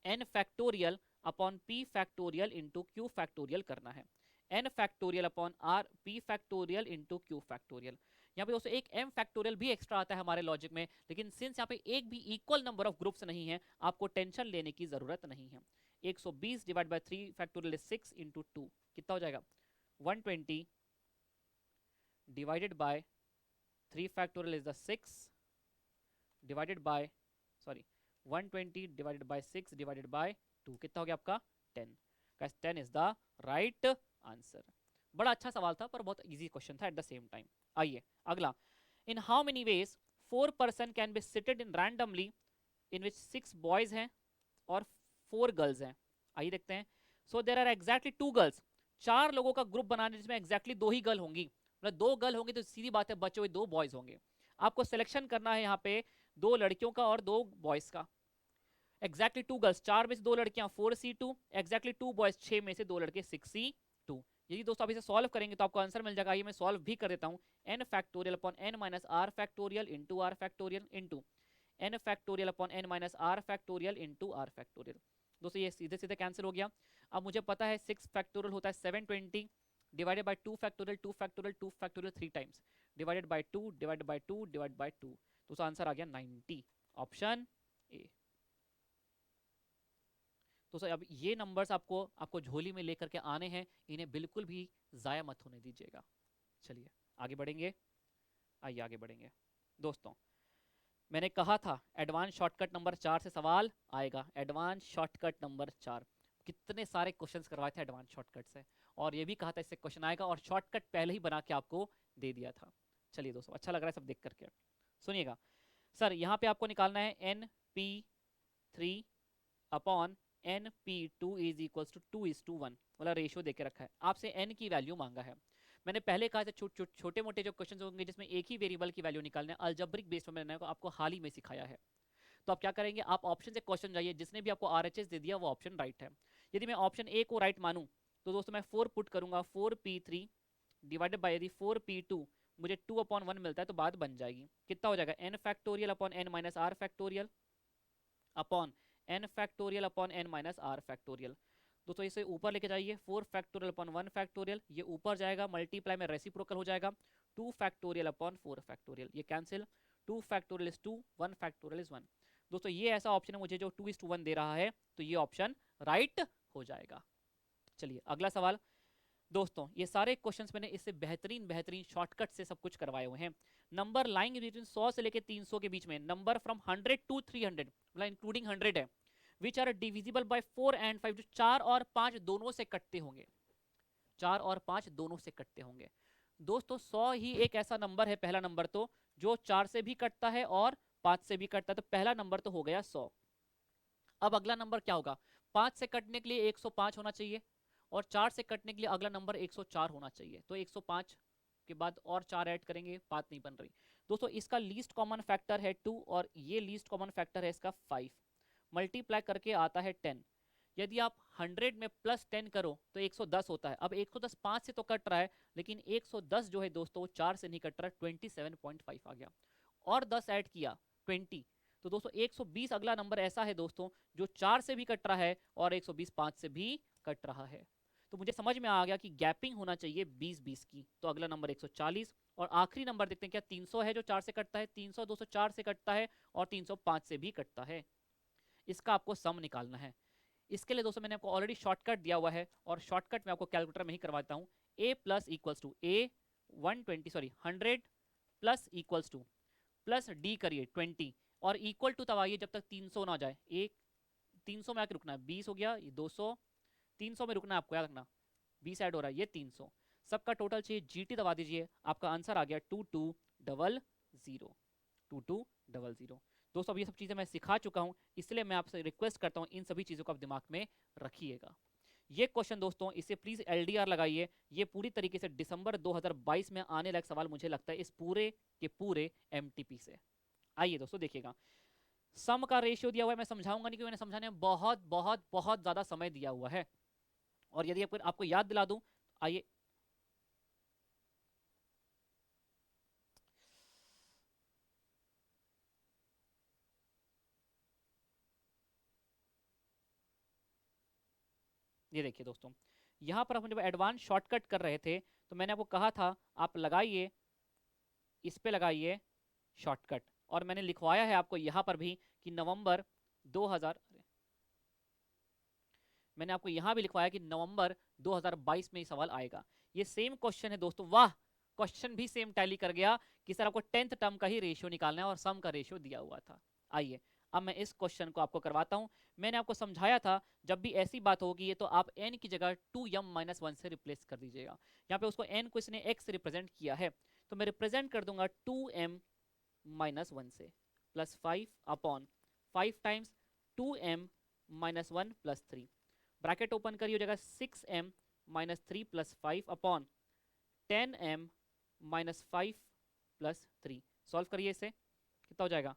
S1: n factorial upon p factorial into Q factorial करना है, n factorial upon R p factorial into Q factorial. यहाँ पे दोस्तों एक m फैक्टोरियल भी एक्स्ट्रा आता है हमारे लॉजिक में, लेकिन सिंस यहाँ पे एक भी इक्वल नंबर ऑफ ग्रुप्स नहीं है, आपको टेंशन लेने की जरूरत नहीं है। 120 डिवाइड बाय 3 फैक्टोरियल 6 इंटू 2 कितना हो जाएगा, 120 divided by 3 factorial is the 6 divided by, sorry 120 divided by 6 divided by 2 कितना हो गया आपका 10। Guys 10 is the right answer. बड़ा अच्छा सवाल था पर बहुत इजी क्वेश्चन था एट द सेम टाइम। आइए अगला, in how many ways four person can be seated in randomly in which 6 boys हैं और 4 गर्ल्स हैं। आइए देखते हैं। सो देर आर एग्जैक्टली 2 गर्ल्स, चार लोगों का ग्रुप बनाने जिसमें एग्जैक्टली दो ही गर्ल होंगी, मतलब 2 गर्ल होंगी तो सीधी बात है बचे हुए 2 बॉयज होंगे। आपको सिलेक्शन करना है यहाँ पे 2 लड़कियों का और 2 बॉयज का। एग्जैक्टली 2 गर्ल्स, 4 में से 2 लड़कियां 4C2, एग्जैक्टली 2 बॉयज 6 में से 2 लड़के 6C2। यदि दोस्तों आप इसे सॉल्व करेंगे तो आपको आंसर मिल जाएगा। ये मैं सॉल्व भी कर देता हूं, n factorial upon n minus R factorial into R factorial into n factorial upon n minus R factorial into R factorial. दोस्तों ये सीधे सीधे कैंसिल हो गया। अब मुझे पता है 6 फैक्टोरियल होता है 720 divided by 2 factorial 2 factorial 2 factorial 3 times divided by 2 divided by 2 divide by 2। दोस्तों आंसर आ गया 90, ऑप्शन ए। तो सर अब ये नंबर्स आपको झोली में लेकर के आने हैं, इन्हें बिल्कुल भी ज़ाया मत होने दीजिएगा। चलिए आगे बढ़ेंगे, आइए आगे बढ़ेंगे दोस्तों। मैंने कहा था एडवांस शॉर्टकट नंबर 4 से सवाल आएगा, एडवांस शॉर्टकट नंबर 4। कितने सारे क्वेश्चंस करवाए थे एडवांस शॉर्टकट से, और ये भी कहा था इससे क्वेश्चन आएगा, और शॉर्टकट पहले ही बना के आपको दे दिया था। चलिए दोस्तों अच्छा लग रहा है सब देख करके। सुनिएगा सर, यहाँ पे आपको निकालना है NP3 upon NP2 is equal to 2:1 वाला रेशियो देके रखा है, आपसे n की वैल्यू मांगा है। मैंने पहले कहा था छोटे मोटे जो क्वेश्चन होंगे जिसमें एक ही वेरिएबल की वैल्यू निकालना है, अलजेब्रिक बेस्ड में मैंने आपको हाल ही में सिखाया है। तो आप क्या करेंगे, आप ऑप्शन से क्वेश्चन जाइए, जिसने भी आपको RHS दे दिया वो ऑप्शन राइट है। यदि मैं ऑप्शन ए को राइट मानूं तो दोस्तों मैं 4 पुट करूंगा, 4P3 डिवाइडेड बाय यदि 4P2 मुझे 2/1 मिलता है तो बात बन जाएगी। कितना हो जाएगा, n factorial upon n minus R factorial upon n factorial upon n minus R factorial. दोस्तों इसे ऊपर लेके जाइए, 4 फैक्टोरियल अपॉन 1 फैक्टोरियल, ये ऊपर जाएगा मल्टीप्लाई में रेसिप्रोकल हो जाएगा, 2 फैक्टोरियल अपॉन 4 फैक्टोरियल, ये cancel, 2 factorial is 2, 1 factorial is 1। दोस्तों ये ऐसा ऑप्शन है मुझे जो 2:1 दे रहा है, तो ये ऑप्शन राइट हो जाएगा। चलिए अगला सवाल दोस्तों, ये सारे क्वेश्चंस मैंने इससे बेहतरीन बेहतरीन शॉर्टकट से सब कुछ करवाए हुए हैं। नंबर लाइंग बिटवीन 100 से लेके 300 के बीच में, नंबर फ्रॉम 100 टू 300 मतलब इंक्लूडिंग 100 है, which are divisible by 4 and 5, जो 4 और 5 दोनों से कटते होंगे, 4 और 5 दोनों से कटते होंगे। दोस्तों 100 ही एक ऐसा नंबर है, पहला नंबर तो जो 4 से भी कटता है और 5 से भी कटता है, तो पहला नंबर तो हो गया 100। अब अगला नंबर क्या होगा, 5 से कटने के लिए 105 होना चाहिए, और 4 से कटने के लिए अगला नंबर 104 होना चाहिए। तो 105 के बाद और 4 ऐड करेंगे, बात नहीं बन रही। दोस्तों इसका लीस्ट कॉमन फैक्टर है 2 और ये लीस्ट कॉमन फैक्टर है इसका 5, मल्टीप्लाई करके आता है 10। यदि आप 100 में प्लस 10 करो तो 110 होता है। अब 110 5 से तो कट रहा है, लेकिन 110 जो है दोस्तों वो 4 से नहीं कट रहा, 27.5 आ गया, और 10 ऐड किया 20। तो दोस्तों 120 अगला नंबर ऐसा है दोस्तों जो 4 से भी कट रहा है और 120 5 से भी कट रहा है। तो मुझे समझ में आ गया कि गैपिंग होना चाहिए 20-20 की, तो अगला नंबर 140। और आखिरी नंबर देखते हैं क्या 300 है जो 4 से कटता है, 300 दोस्तों 4 से कटता है और 300 5 से भी कटता है। इसका आपको सम निकालना है। इसके लिए दोस्तों मैंने आपको ऑलरेडी शॉर्टकट दिया हुआ है, और शॉर्टकट मैं आपको कैलकुलेटर में ही करवाता हूं। a plus equals to a 120 sorry 100 plus equals to plus D करिए 20 और इक्वल टू तब आइए जब तक 300 ना हो जाए। एक 300 में आके रुकना है, 20 हो गया, ये 200, 300 में रुकना है आपको, याद रखना 20 ऐड हो रहा है, ये 300, सबका टोटल चाहिए, जीटी दबा दीजिए, आपका आंसर आ गया 2200। दोस्तों अब ये सब चीज़ें मैं सिखा चुका हूं, इसलिए मैं आपसे रिक्वेस्ट करता हूं इन सभी चीज़ों को आप दिमाग में रखिएगा। ये क्वेश्चन दोस्तों, इसे प्लीज एलडीआर लगाइए, ये पूरी तरीके से दिसंबर 2022 में आने लायक सवाल मुझे लगता है इस पूरे के पूरे एमटीपी से। आइए दोस्तों देखिएगा, सम का रेशियो दिया हुआ है, मैं समझाऊंगा नहीं क्योंकि मैंने समझाने में बहुत बहुत बहुत ज्यादा समय दिया हुआ है। और यदि आपको याद दिला दूं, आइए ये देखिए दोस्तों, यहां पर हम जब एडवांस शॉर्टकट कर रहे थे तो मैंने आपको कहा था आप लगाइए, इस पे लगाइए शॉर्टकट, और मैंने लिखवाया है आपको यहां पर भी कि नवंबर 2000, मैंने आपको यहां भी लिखवाया कि नवंबर 2022 में ये सवाल आएगा। ये सेम क्वेश्चन है दोस्तों, वाह, क्वेश्चन भी सेम टैली कर गया कि सर आपको 10th टर्म का ही रेशियो निकालना है और सम का रेशियो दिया हुआ था। आइए अब मैं इस क्वेश्चन को आपको करवाता हूं। मैंने आपको समझाया था जब भी ऐसी बात होगी ये तो आप n की जगह 2m-1 से रिप्लेस कर दीजिएगा। यहाँ पे उसको n को इसने x से रिप्रेजेंट किया है, तो मैं रिप्रेजेंट कर दूंगा 2m-1 से, plus 5 upon 5 times 2m-1 plus 3, bracket open करिए, हो जाएगा 6m-3 plus 5 upon 10m-5 plus 3। Solve करिए इसे, कितना हो जाएगा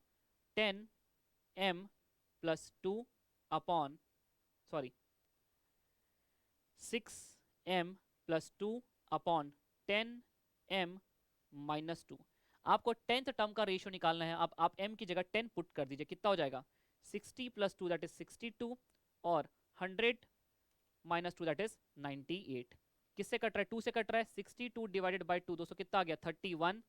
S1: 10m plus 2 upon, sorry 6m plus 2 upon 10m minus 2। आपको 10th टर्म का रेशियो निकालना है। आप m की जगह 10 पुट कर दीजिए, कितना हो जाएगा 60 प्लस 2 दैट इज 62 और 100 माइनस 2 दैट इज 98। किससे कट रहा है, 2 से कट रहा है, 62 डिवाइडेड बाई 2 दोस्तों कितना आ गया 31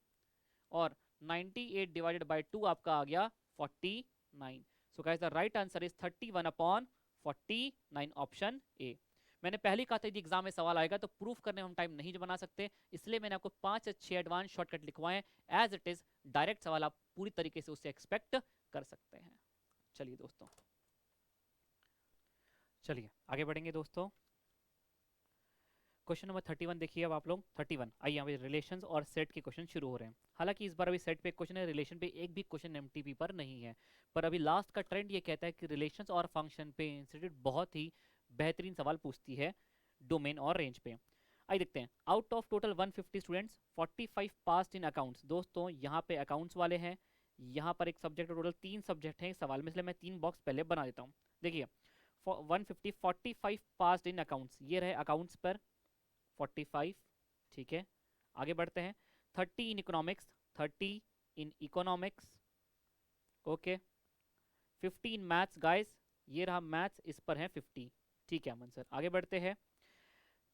S1: और 98 डिवाइडेड बाई 2 आपका आ गया 49। So guys the right answer is 31 upon 49, option A. मैंने पहले कहा था यदि एग्जाम में सवाल आएगा तो प्रूफ करने में हम टाइम नहीं बना सकते, इसलिए मैंने आपको 5 से 6 एडवांस शॉर्टकट लिखवाए, एज इट इज डायरेक्ट सवाल आप पूरी तरीके से उससे एक्सपेक्ट कर सकते हैं। चलिए दोस्तों, चलिए आगे बढ़ेंगे दोस्तों। क्वेश्चन नंबर 31 देखिए अब आप लोग, 31, आइए यहाँ पे रिलेशंस और सेट के क्वेश्चन शुरू हो रहे हैं। हालांकि इस बार अभी सेट पे क्वेश्चन है, रिलेशन पे एक भी क्वेश्चन एमटीपी पर नहीं है, पर अभी लास्ट का ट्रेंड ये कहता है कि रिलेशंस और फंक्शन पे इंस्टीट्यूट बहुत ही बेहतरीन सवाल पूछती है डोमेन और रेंज पे। आइए देखते हैं, out of total 150 students 45 passed in accounts. दोस्तों यहाँ पे अकाउंट्स वाले हैं, यहाँ पर एक सब्जेक्ट, टोटल 3 सब्जेक्ट हैं इस सवाल में, इसलिए मैं 3 बॉक्स पहले बना देता हूँ। देखिए 150 45 पास्ड इन अकाउंट्स, ये रहे अकाउंट्स पर 45, ठीक है। आगे बढ़ते हैं, 30 in economics, 30 in economics, okay. 50 in maths guys, ये रहा मैथ्स, इस पर है 50, ठीक है अमन सर। आगे बढ़ते हैं,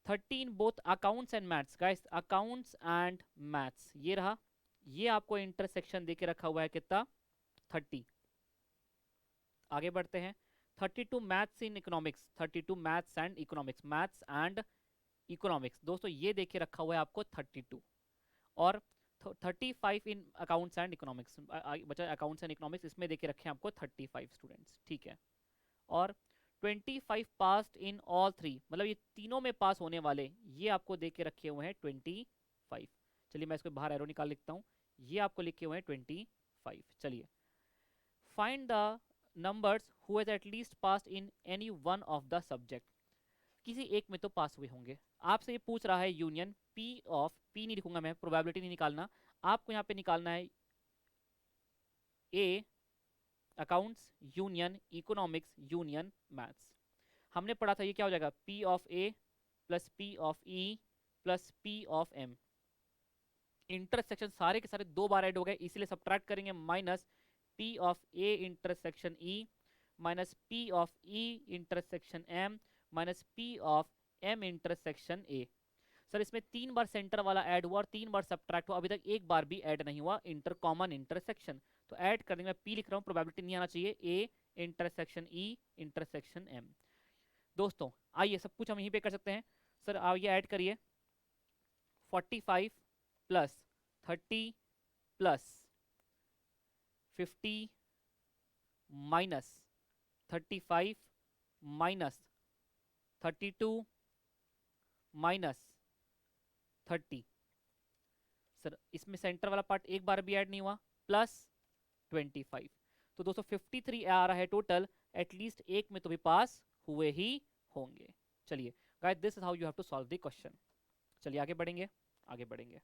S1: 13 both accounts and maths guys, accounts and maths, ये रहा, ये आपको इंटरसेक्शन देके रखा हुआ है कितना 30। आगे बढ़ते हैं, 32 maths in economics, 32 maths and economics, maths and economics, दोस्तों ये देखे रखा हुआ है आपको 32। और 35 इन अकाउंट्स एंड इकोनॉमिक्स, बचा अकाउंट्स एंड इकोनॉमिक्स, इसमें देखे रखे हैं आपको 35 स्टूडेंट्स, ठीक है। और 25 पास्ड इन ऑल 3, मतलब ये तीनों में पास होने वाले, ये आपको देके रखे हुए हैं 25। चलिए मैं इसको बाहर एरो निकाल लिखता हूँ, ये आपको लिखे हुए हैं 25। चलिए, find the numbers who has at least passed in any one of the subject, किसी एक में तो पास हुए होंगे। आपसे ये पूछ रहा है यूनियन पी ऑफ, पी नहीं लिखूंगा मैं, प्रोबेबिलिटी नहीं निकालना, आपको यहाँ पे निकालना है A accounts union economics union maths. हमने पढ़ा था ये क्या हो जाएगा, P of A plus P of E plus P of M. Intersection सारे के सारे 2 बार ऐड हो गए, इसलिए सब्ट्रैक्ट करेंगे, minus P of A intersection E minus P of E intersection M minus P of M intersection A. Sir इसमें 3 बार centre वाला add हुआ और 3 बार सब्ट्रैक्ट हुआ, अभी तक एक बार भी ऐड नहीं हुआ इंटर कॉमन इंटरसेक्शन, तो ऐड कर देंगे, मैं पी लिख रहा हूँ, प्रोबेबिलिटी नहीं आना चाहिए, A intersection E intersection M. दोस्तों आइए सब कुछ हम यहीं पे कर सकते हैं। सर आप ये ऐड करिए, 45 plus 30 plus 50 minus 35 minus 32 minus 30। Sir इसमें सेंटर वाला पार्ट एक बार भी ऐड नहीं हुआ, प्लस 25। तो दोस्तों 53 आ रहा है टोटल, एटलीस्ट एक में तो भी पास हुए ही होंगे। चलिए guys, this is how you have to solve the question. चलिए आगे बढ़ेंगे, आगे बढ़ेंगे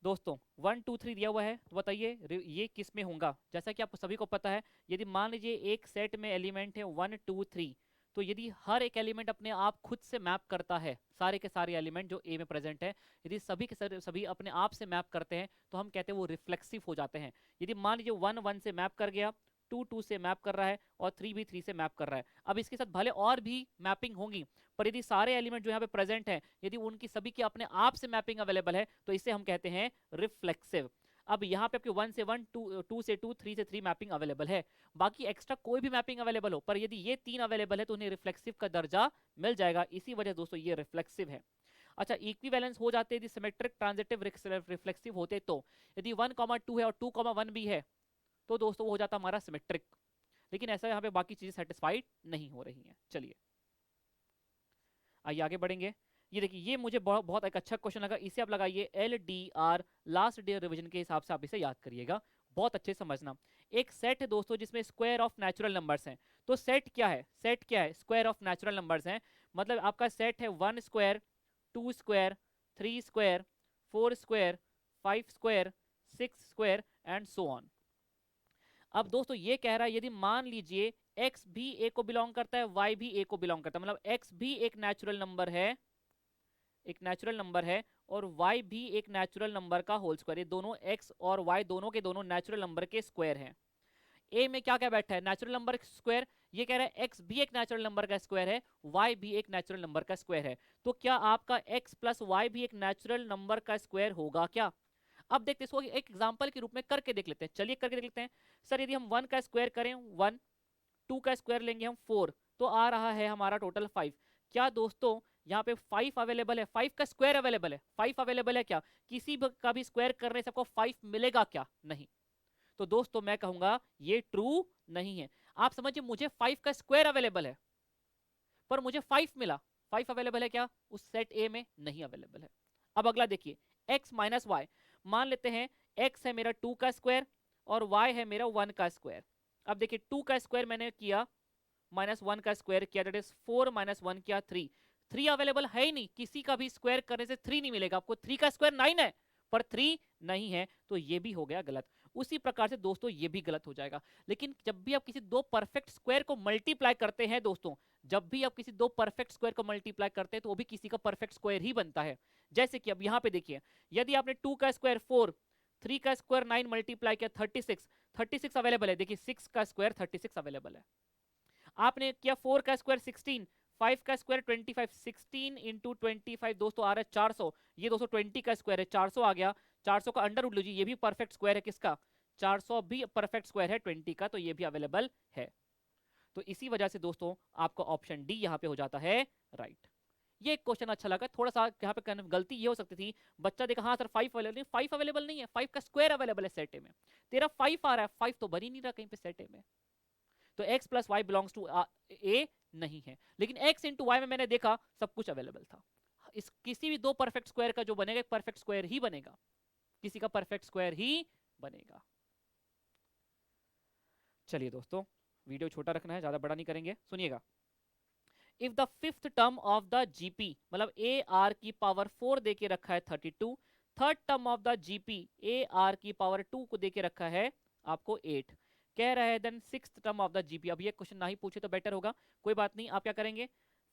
S1: दोस्तों। 1 2 3 दिया हुआ है, तो बताइए ये किस में होगा। जैसा कि आप सभी को पता है, यदि मान लीजिए एक सेट में एलिमेंट है 1 2 3, तो यदि हर एक एलिमेंट अपने आप खुद से मैप करता है, सारे के सारे एलिमेंट जो ए में प्रेजेंट है, यदि सभी के सभी अपने आप से मैप करते हैं, तो हम कहते हैं वो रिफ्लेक्सिव हो जाते हैं। यदि मान लीजिए 1 1 से मैप कर गया, 2 2 से मैप कर रहा है, और 3 भी 3 से मैप कर रहा है। अब इसके साथ भले और भी मैपिंग होंगी, पर यदि सारे एलिमेंट जो यहाँ पे प्रेजेंट हैं, यदि उनकी सभी की अपने आप से मैपिंग अवेलेबल है, तो इसे हम कहते हैं रिफ्लेक्सिव। अब यहाँ पे आपके 1 से 1, 2 से 2, 3 से 3 मैपिंग अवेलेबल है। बाकी एक्स्ट्रा कोई भी मैपिंग अवेलेबल हो, पर यदि ये 3 अवेलेबल है, तो उन्हें रिफ्लेक्सिव का दर्जा मिल जाएगा। इसी वजह दोस्तों ये रिफ्लेक्सिव है। अच्छा, इक्विवेलेंस हो जाते हैं यदि सिमेट्रिक ट्रांजिटिव रिफ्लेक्सिव होते, तो यदि 1, 2 है और 2, 1 भी है, तो दोस्तों वो हो जाता हमारा सिमेट्रिक। लेकिन ऐसा यहाँ पे बाकी चीजें सेटिस्फाइड नहीं हो रही हैं। चलिए आइए आगे बढ़ेंगे। ये देखिए, ये मुझे बहुत बहुत एक अच्छा क्वेश्चन लगा। इसे आप लगाइए LDR, लास्ट डे रिवीजन के हिसाब से आप इसे याद करिएगा, बहुत अच्छे समझना। एक सेट है दोस्तों जिसमें स्क्वायर ऑफ नेचुरल नंबर्स हैं। तो सेट क्या है, सेट क्या है, स्क्वायर ऑफ नेचुरल नंबर्स हैं। मतलब आपका सेट है 1 square, 2 square, 3 square, 4 square, 5 square, 6 square and so on. अब दोस्तों ये कह रहा है यदि मान लीजिए x भी a को बिलोंग करता है, y भी a को बिलोंग करता है, मतलब x भी एक नेचुरल नंबर है, एक नेचुरल नंबर है, और y भी एक नेचुरल नंबर का होल स्क्वायर। ये दोनों x और y दोनों के दोनों नेचुरल नंबर के स्क्वायर हैं। a में क्या क्या बैठा है, नेचुरल नंबर स्क्वायर। ये कह रहा है x भी एक नेचुरल नंबर का स्क्वायर है, y भी एक नेचुरल नंबर का स्क्वायर है। तो क्या आपका x प्लस वाई भी एक नेचुरल नंबर का स्क्वायर होगा क्या? अब देखते हैं इसको एक एग्जांपल के रूप में करके देख लेते हैं। चलिए करके देख लेते हैं। सर यदि हम 1 का स्क्वायर करें 1, 2 का स्क्वायर लेंगे हम 4, तो आ रहा है हमारा टोटल 5। क्या दोस्तों यहाँ पे 5 अवेलेबल है, 5 का स्क्वायर अवेलेबल है, 5 अवेलेबल है क्या? किसी का भी स्क्वायर करने से आपको 5 मिलेगा क्या? नहीं। तो दोस्तों मैं कहूंगा ये ट्रू नहीं है। आप समझिए, मुझे 5 का स्क्वायर अवेलेबल है, पर मुझे 5 मिला। 5 अवेलेबल है क्या? उस सेट ए में नहीं अवेलेबल है। अब अगला देखिए, x माइनस वाई। मान लेते हैं x है मेरा 2 का स्क्वायर और y है मेरा 1 का स्क्वायर। अब देखिए 2 का स्क्वायर मैंने किया, माइनस 1 का स्क्वायर किया, दैट इज 4 माइनस 1 किया 3। 3 अवेलेबल है ही नहीं, किसी का भी स्क्वायर करने से 3 नहीं मिलेगा आपको। 3 का स्क्वायर 9 है, पर 3 नहीं है, तो ये भी हो गया गलत। उसी प्रकार से दोस्तों ये भी गलत हो जाएगा। लेकिन जब भी आप किसी दो परफेक्ट स्क्वायर को मल्टीप्लाई करते हैं दोस्तों, जब भी आप किसी दो परफेक्ट स्क्वायर को मल्टीप्लाई करते हैं, तो वो भी किसी का परफेक्ट स्क्वायर ही बनता है। जैसे कि अब यहां पे देखिए, यदि आपने 2 का स्क्वायर 4, 3 का स्क्वायर 9 मल्टीप्लाई किया 36, 36 अवेलेबल है। देखिए 6 का स्क्वायर 36 अवेलेबल है। आपने किया 4 का स्क्वायर 16, 5 का स्क्वायर 25, 16 इंटू 25 दोस्तों आ रहा है 400। ये दोस्तों 20 का स्क्वायर है, 400 आ गया। 400 का अंडर रूट लीजिए, ये भी परफेक्ट स्क्वायर है किसका? 400 भी परफेक्ट स्क्वायर है 20 का, तो ये भी अवेलेबल है। तो इसी वजह से दोस्तों आपका ऑप्शन डी यहां पे हो जाता है राइट। ये एक क्वेश्चन अच्छा लगा। थोड़ा सा यहाँ पे गलती ये हो सकती थी, बच्चा देखा हाँ सर 5 अवेलेबल नहीं, 5 अवेलेबल नहीं है, 5 का स्क्वायर अवेलेबल है सेट ए में। तेरा 5 आ रहा है, 5 तो बन ही नहीं रहा कहीं पे सेट ए में। तो x plus Y belongs to A नहीं है। लेकिन x इंटू वाई में मैंने देखा सब कुछ अवेलेबल था। इस किसी भी दो परफेक्ट स्क्वायर का जो बनेगा, एक परफेक्ट स्क्वायर ही बनेगा, किसी का परफेक्ट स्क्वायर ही बनेगा। चलिए दोस्तों, वीडियो छोटा रखना है, ज्यादा बड़ा नहीं करेंगे, सुनिएगा। If the fifth term of the GP, मतलब ए आर की पावर 4 देके रखा है 32, third term of the GP A R की पावर 2 को देके रखा है आपको 8, कह रहा है then sixth term of the GP. अब ये क्वेश्चन ना ही पूछे तो बेटर होगा, कोई बात नहीं। आप क्या करेंगे,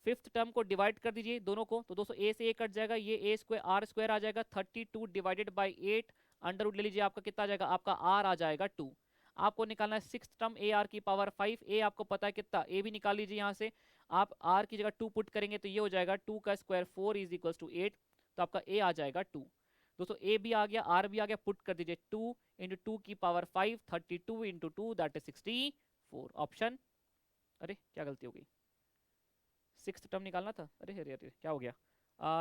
S1: फिफ्थ टर्म को डिवाइड कर दीजिए दोनों को, तो दोस्तों ए से ए कट जाएगा, ये ए स्क्वायर आर स्क्वायर आ जाएगा, 32 डिवाइडेड बाई 8, अंडर रूट ले लीजिए, आपका कितना आ जाएगा, आपका आर आ जाएगा 2। आपको निकालना है सिक्स टर्म ए आर की पावर 5, ए आपको पता है कितना, ए भी निकाल लीजिए यहाँ से। आप आर की जगह 2 पुट करेंगे तो ये हो जाएगा 2 का स्क्वायर 4 इज इक्वल टू 8, तो आपका ए आ जाएगा 2। दोस्तों ए भी आ गया, आर भी आ गया, पुट कर दीजिए 2 इंटू 2 की power 5, 32 into 2 that is 64 option. अरे क्या गलती हो गई, सिक्स टर्म निकालना था, अरे अरे अरे क्या हो गया।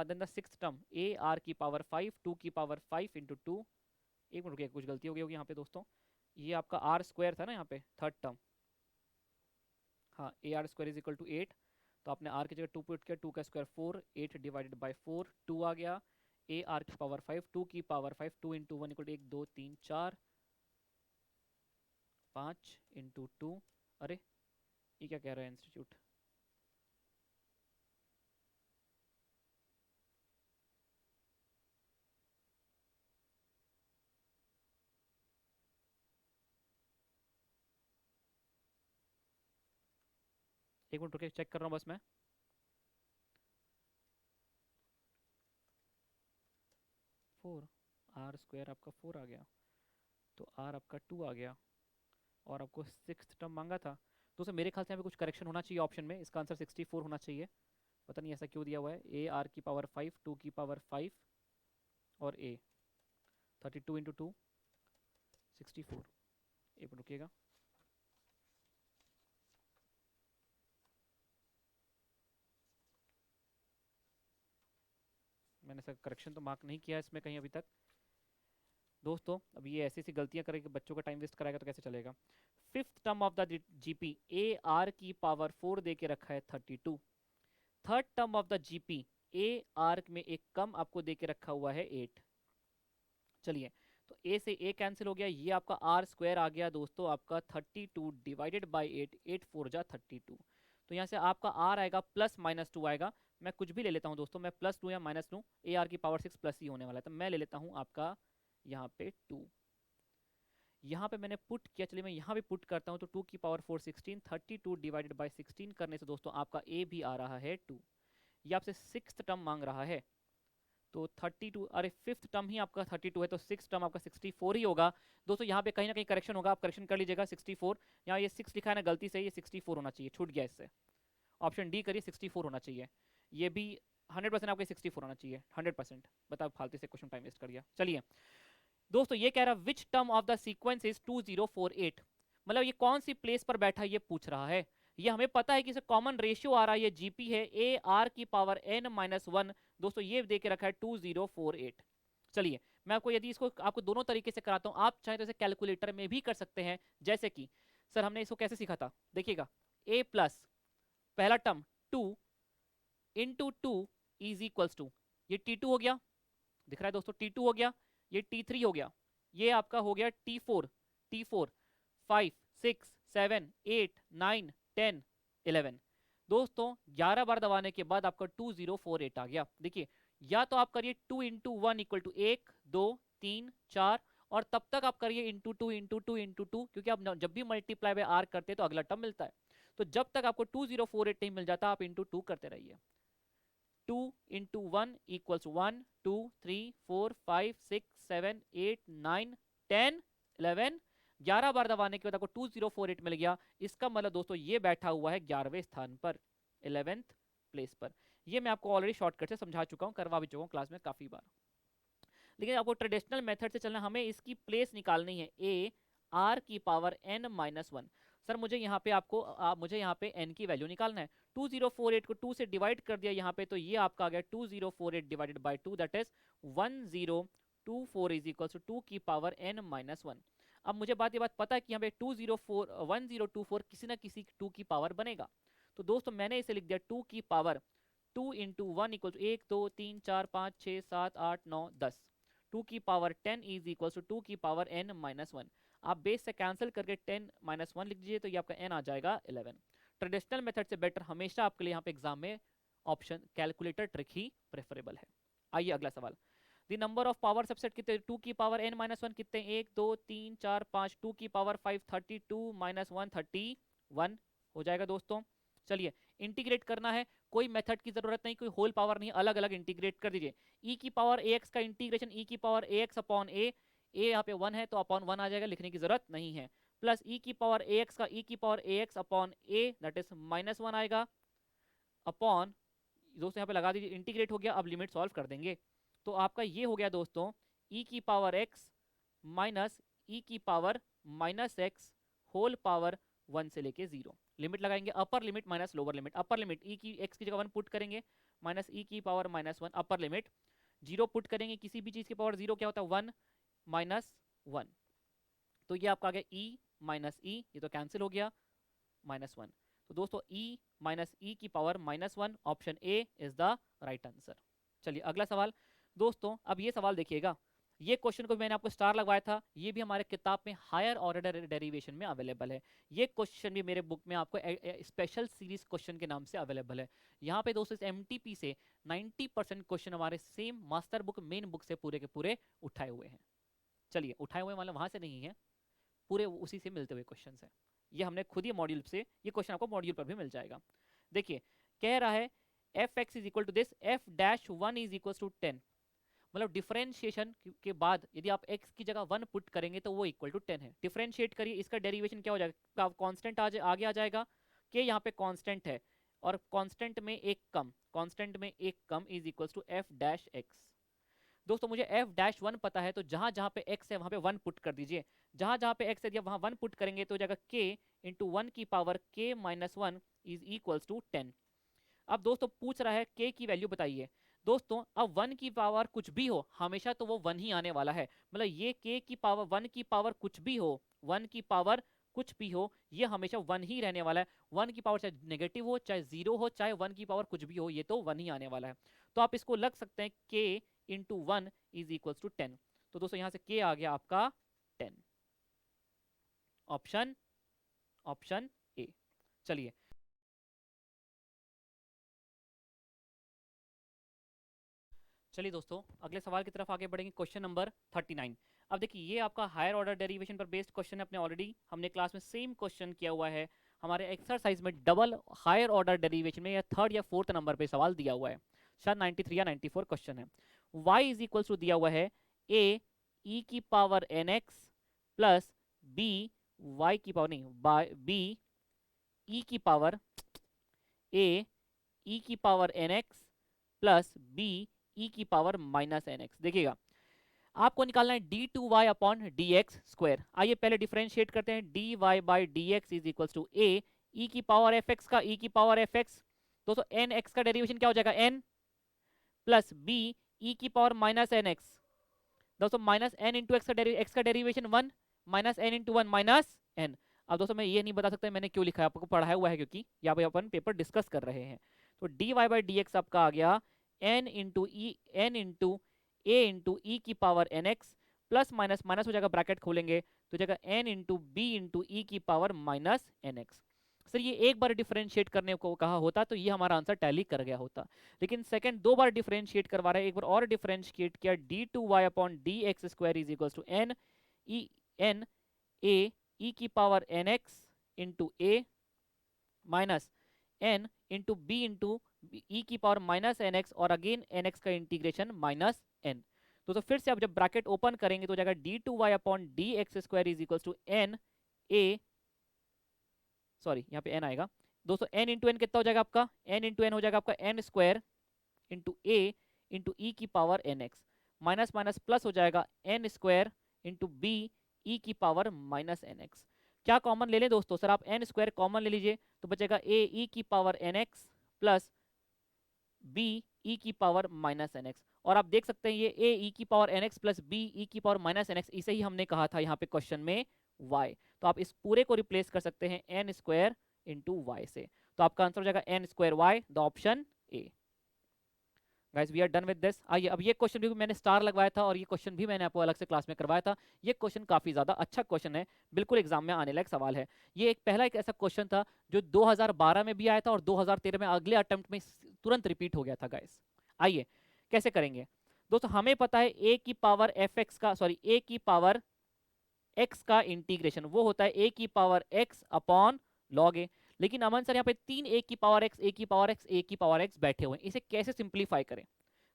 S1: Then the six term A R की पावर 5, 2 की पावर 5 इंटू 2 एक मिनट रुकिए, कुछ गलती हो गई होगी यहाँ पे दोस्तों। ये आपका आर स्क्वायर था ना यहाँ पे थर्ड टर्म, हाँ A R square is equal to 8, तो आपने आर की जगह 2 पुट किया, 2 का स्क्वायर 4, 8 डिवाइडेड बाई 4, 2 आ गया। ए आर की पावर 5, 2 की power 5, 2 into 1 equal to 1 2 3 4 5 into 2, अरे ये क्या कह रहा है इंस्टीट्यूट। एक मिनट रुके, चेक कर रहा हूँ बस मैं। फोर, आर स्क्वायर आपका 4 आ गया, तो आर आपका 2 आ गया, और आपको सिक्स टर्म मांगा था। दोस्तों मेरे ख्याल से यहाँ पे कुछ करेक्शन होना चाहिए ऑप्शन में, इसका आंसर 64 होना चाहिए। पता नहीं ऐसा क्यों दिया हुआ है। ए आर की पावर 5, 2 की पावर 5 और ए 32 इंटू 2 64। एक मिनट रुकिएगा, मैंने सर करेक्शन तो मार्क नहीं किया है इसमें कहीं अभी तक। दोस्तों अब ये ऐसी ऐसी गलतियां करेंगे, बच्चों का टाइम वेस्ट कराएगा तो कैसे चलेगा। Fifth term of the GP A R की पावर 4 दे के रखा है 32। Third term of the GP A R में एक कम आपको दे के रखा हुआ है 8। चलिए, तो ए से ए कैंसिल हो गया, ये आपका आर स्क्वायर आ गया दोस्तों आपका 32 डिवाइडेड बाई 8, 8 4 जा 32। तो यहाँ से आपका आर आएगा प्लस माइनस 2 आएगा। मैं कुछ भी ले लेता हूँ दोस्तों, मैं प्लस 2 या माइनस 2, ए आर की पावर 6 प्लस ही होने वाला है, तो मैं ले लेता हूँ आपका यहाँ पे 2। यहाँ पे मैंने पुट किया, चलिए मैं यहाँ भी पुट करता हूँ, तो 2 की पावर 4 16, 32 डिवाइडेड बाई 16 करने से दोस्तों आपका ए भी आ रहा है 2। ये आपसे सिक्स टर्म मांग रहा है, तो 32, अरे फिफ्थ टर्म ही आपका 32 है, तो सिक्स टर्म आपका 64 ही होगा। दोस्तों यहाँ पे कहीं ना कहीं करेक्शन होगा, आप करेक्शन कर लीजिएगा। 64, यहाँ ये 6 लिखा है ना गलती से, ये 64 होना चाहिए, छूट गया इससे। ऑप्शन डी करिए, 64 होना चाहिए। ये भी 100% आपके 64 होना चाहिए, 100%। बताओ फालतू से क्वेश्चन टाइम वेस्ट कर दिया। चलिए दोस्तों, ये कह रहा which term of the sequence is 2048, मतलब ये कौन सी प्लेस पर बैठा ये पूछ रहा है। ये हमें पता है कि इसे कॉमन रेशियो आ रहा है, ये जीपी है ए आर की पावर एन माइनस 1। दोस्तों ये दे के रखा है 2048। चलिए मैं आपको, यदि इसको आपको दोनों तरीके से कराता हूं, आप चाहे तो इसे कैलकुलेटर में भी कर सकते हैं। जैसे कि सर हमने इसको कैसे सीखा था, देखिएगा, ए प्लस पहला term 2 into 2 is equals to, ये T2 हो गया, दिख रहा है दोस्तों, T2 हो गया, ये T3 हो गया, ये आपका हो गया T4, T4 5 6 7 8 9 10 11। दोस्तों 11 बार दबाने के बाद आपका 2048 आ गया। देखिए, या तो आप करिए 2 इंटू 1 इक्वल टू 1 2 3 4, और तब तक आप करिए इंटू 2 इंटू 2 इंटू 2, क्योंकि आप जब भी मल्टीप्लाई बाय आर करते हैं तो अगला टर्म मिलता है। तो जब तक आपको 2048 नहीं मिल जाता, आप इंटू 2 करते रहिए। 2 इंटू 1 इक्वल्स 1 2 3 4 5 6 7 8 9 10 11। 11 बार दबाने के बाद आपको 2048 मिल गया। इसका मतलब दोस्तों ये बैठा हुआ है 11वें स्थान पर, 11th प्लेस पर। ये मैं आपको ऑलरेडी शॉर्टकट से समझा चुका हूं, करवा भी चुका हूं क्लास में काफी बार। लेकिन आपको ट्रेडिशनल मेथड से चलना, हमें इसकी प्लेस निकालनी है ए आर की पावर एन माइनस 1। सर मुझे यहाँ पे मुझे यहाँ पे n की वैल्यू निकालना है। 2048 को 2 से डिवाइड कर दिया यहाँ पे, तो ये आपका आ गया 2048 divided by 2, that is 1024 is equal to 2 की पावर n माइनस 1। अब मुझे ये बात पता है कि यहाँ पे 1024 किसी ना किसी 2 की पावर बनेगा। तो दोस्तों मैंने इसे लिख दिया 2 की पावर 2 इंटू 1 इक्वल टू 1 2 3 4 5 6 7 8 9 10। 2 की पावर 10 इज इक्वल टू 2 की पावर n माइनस 1। आप बेस से कैंसिल करके 10 माइनस 1 लिख दीजिए, तो ये आपका n आ जाएगा 11। ट्रेडिशनल मेथड से बेटर हमेशा आपके लिए यहाँ पे एग्जाम में ऑप्शन कैलकुलेटर ट्रिक ही प्रेफरेबल है। आइए अगला सवाल। The number of power subset कितने, 2 की पावर n माइनस 1 कितने, 1 2 3 4 5, 2 की पावर 5 32 माइनस 1 31 हो जाएगा दोस्तों। चलिए इंटीग्रेट करना है, कोई मेथड की जरूरत नहीं, कोई होल पावर नहीं, अलग अलग इंटीग्रेट कर दीजिए। e की पावर ax का इंटीग्रेशन e की पावर ax अपॉन a यहाँ पे 1 है तो अपॉन 1 आ जाएगा, लिखने की जरूरत नहीं है। प्लस e की पावर ax का e की power ax upon a, that is minus 1 आएगा, अपॉन दोस्तों यहाँ पे लगा दीजिए, इंटीग्रेट हो गया। अब लिमिट सॉल्व कर देंगे, तो आपका ये हो गया दोस्तों e की पावर x माइनस e की power minus x whole power 1 से लेके 0। लिमिट लगाएंगे, upper limit minus lower limit. Upper limit e की x की जगह 1 पुट करेंगे, माइनस e की power minus 1, upper limit 0 put करेंगे, किसी भी चीज की पावर 0 क्या होता है 1, माइनस 1, तो ये आपका आ गया ई माइनस ई, ये तो कैंसिल हो गया, -1। तो दोस्तों ई माइनस ई की power -1, option A is the right answer. चलिए अगला सवाल दोस्तों, अब ये सवाल देखिएगा, ये क्वेश्चन को मैंने आपको स्टार लगवाया था, ये भी हमारे किताब में हायर ऑर्डर डेरिवेशन में अवेलेबल है। ये क्वेश्चन भी मेरे बुक में आपको स्पेशल सीरीज क्वेश्चन के नाम से अवेलेबल है। यहाँ पे दोस्तों इस एमटीपी से 90% क्वेश्चन हमारे same master book main book से पूरे के पूरे उठाए हुए हैं। चलिए उठाए हुए मतलब वहां से नहीं है, पूरे उसी से मिलते हुए क्वेश्चन है। ये हमने खुद ही मॉड्यूल से, ये क्वेश्चन आपको मॉड्यूल पर भी मिल जाएगा। देखिए कह रहा है F X is equal to this, F dash 1 is equal to 10, मतलब डिफरेंशिएशन के बाद यदि आप x की जगह 1 पुट करेंगे तो वो इक्वल टू 10 है। डिफरेंशिएट करिए, इसका डेरिवेशन क्या हो जाएगा, कांस्टेंट आगे आ जाएगा कि यहाँ पे कांस्टेंट है और कांस्टेंट में एक कम, कांस्टेंट में एक कम is equal to F dash X. दोस्तों मुझे एफ डैश 1 पता है, तो जहां जहां पे x है वहां पे 1 पुट कर दीजिए। जहां जहां पे x है वहां 1 पुट करेंगे तो जाएगा k इंटू 1 की power k minus 1 is equals to 10। अब दोस्तों पूछ रहा है k की वैल्यू बताइए। दोस्तों अब 1 की पावर कुछ भी हो, हमेशा तो वो 1 ही आने वाला है, मतलब ये k की पावर 1 की पावर कुछ भी हो, 1 की पावर कुछ भी हो, ये हमेशा 1 ही रहने वाला है। 1 की पावर चाहे नेगेटिव हो, चाहे जीरो हो, चाहे 1 की पावर कुछ भी हो, ये तो 1 ही आने वाला है। तो आप इसको लग सकते हैं k into 1 is equal to 10। तो दोस्तों यहां से k आ गया आपका 10, ऑप्शन ऑप्शन ए। चलिए चलिए दोस्तों अगले सवाल की तरफ आगे बढ़ेंगे, क्वेश्चन नंबर 39। अब देखिए ये आपका हायर ऑर्डर डेरिवेशन पर बेस्ड क्वेश्चन है, अपने ऑलरेडी हमने क्लास में सेम क्वेश्चन किया हुआ है। हमारे एक्सरसाइज में डबल हायर ऑर्डर डेरिवेशन में या थर्ड या फोर्थ नंबर पे सवाल दिया हुआ है, शायद 93 या 94 क्वेश्चन है। y इज इक्वल टू दिया हुआ है a e की power nx plus b y की पावर नहीं b e की पावर a e की power nx plus b e की पावर माइनस nx। देखिएगा आपको निकालना है D two Y upon D X square. आइए पहले डिफरेंशिएट करते हैं, D Y by D X is equal to A E की पावर एफ एक्स का ई की पावर एफ एक्स। दोस्तों एन एक्स का डेरिवेशन क्या हो जाएगा, एन प्लस बी ई की पावर माइनस एन एक्स। दोस्तों माइनस एन इंटू एक्स का derivation 1 minus N into 1 minus N. अब दोस्तों मैं ये नहीं बता सकता मैंने क्यों लिखा है, आपको पढ़ाया हुआ है क्योंकि यहाँ पे अपन पेपर डिस्कस कर रहे हैं। तो D Y by D X आपका आ गया N into E, N into A into E की power N X plus minus minus हो जाएगा, ब्रैकेट खोलेंगे तो जाएगा N into B into E की power minus N X. Sir ये एक बार डिफरेंशिएट करने को कहा होता तो ये हमारा आंसर टैली कर गया होता, लेकिन सेकंड दो बार डिफरेंशिएट करवा रहे हैं, एक बार और डिफरेंशिएट किया, D two Y upon D X square is equal to N A E की power N X into A minus N into B into E की पावर माइनस एन एक्स और अगेन एन एक्स का integration minus N. तो फिर से आप जब bracket open करेंगे तो जाएगा D two Y upon D X square is equal to N A, sorry यहाँ पे एन आएगा दोस्तों, एन इंटू एन कितना हो जाएगा आपका, एन इंटू एन हो जाएगा आपका N square into A into E की power N X minus minus plus हो जाएगा N square into B E की पावर माइनस एन एक्स। क्या कॉमन ले लें दोस्तों, सर आप एन स्क्वायर कॉमन ले लीजिए तो बचेगा ए ई की power N X plus B E की पावर माइनस एन एक्स। और आप देख सकते हैं ये ए ई की power N X plus B E की पावर माइनस एन एक्स, इसे ही हमने कहा था यहाँ पे क्वेश्चन में y। तो आप इस पूरे को रिप्लेस कर सकते हैं एन स्क्वायर इंटू वाई से, तो आपका आंसर हो जाएगा N square Y, the option A. Guys we are done with this. आइए अब ये क्वेश्चन भी मैंने स्टार लगवाया था और ये क्वेश्चन भी मैंने आपको अलग से क्लास में करवाया था। ये क्वेश्चन काफी ज्यादा अच्छा क्वेश्चन है, बिल्कुल एग्जाम में आने लायक सवाल है। ये एक ऐसा क्वेश्चन था जो 2012 में भी आया था और 2013 में अगले अटेम्प्ट में तुरंत रिपीट हो गया था गाइस। आइए कैसे करेंगे दोस्तों, हमें पता है ए की पावर एफ एक्स का, सॉरी ए की पावर एक्स का इंटीग्रेशन वो होता है ए की पावर एक्स अपॉन लॉग ए। लेकिन अमन सर यहाँ पे 3 ए की पावर एक्स, ए की पावर एक्स, ए की पावर एक्स बैठे हुए हैं, इसे कैसे सिंप्लीफाई करें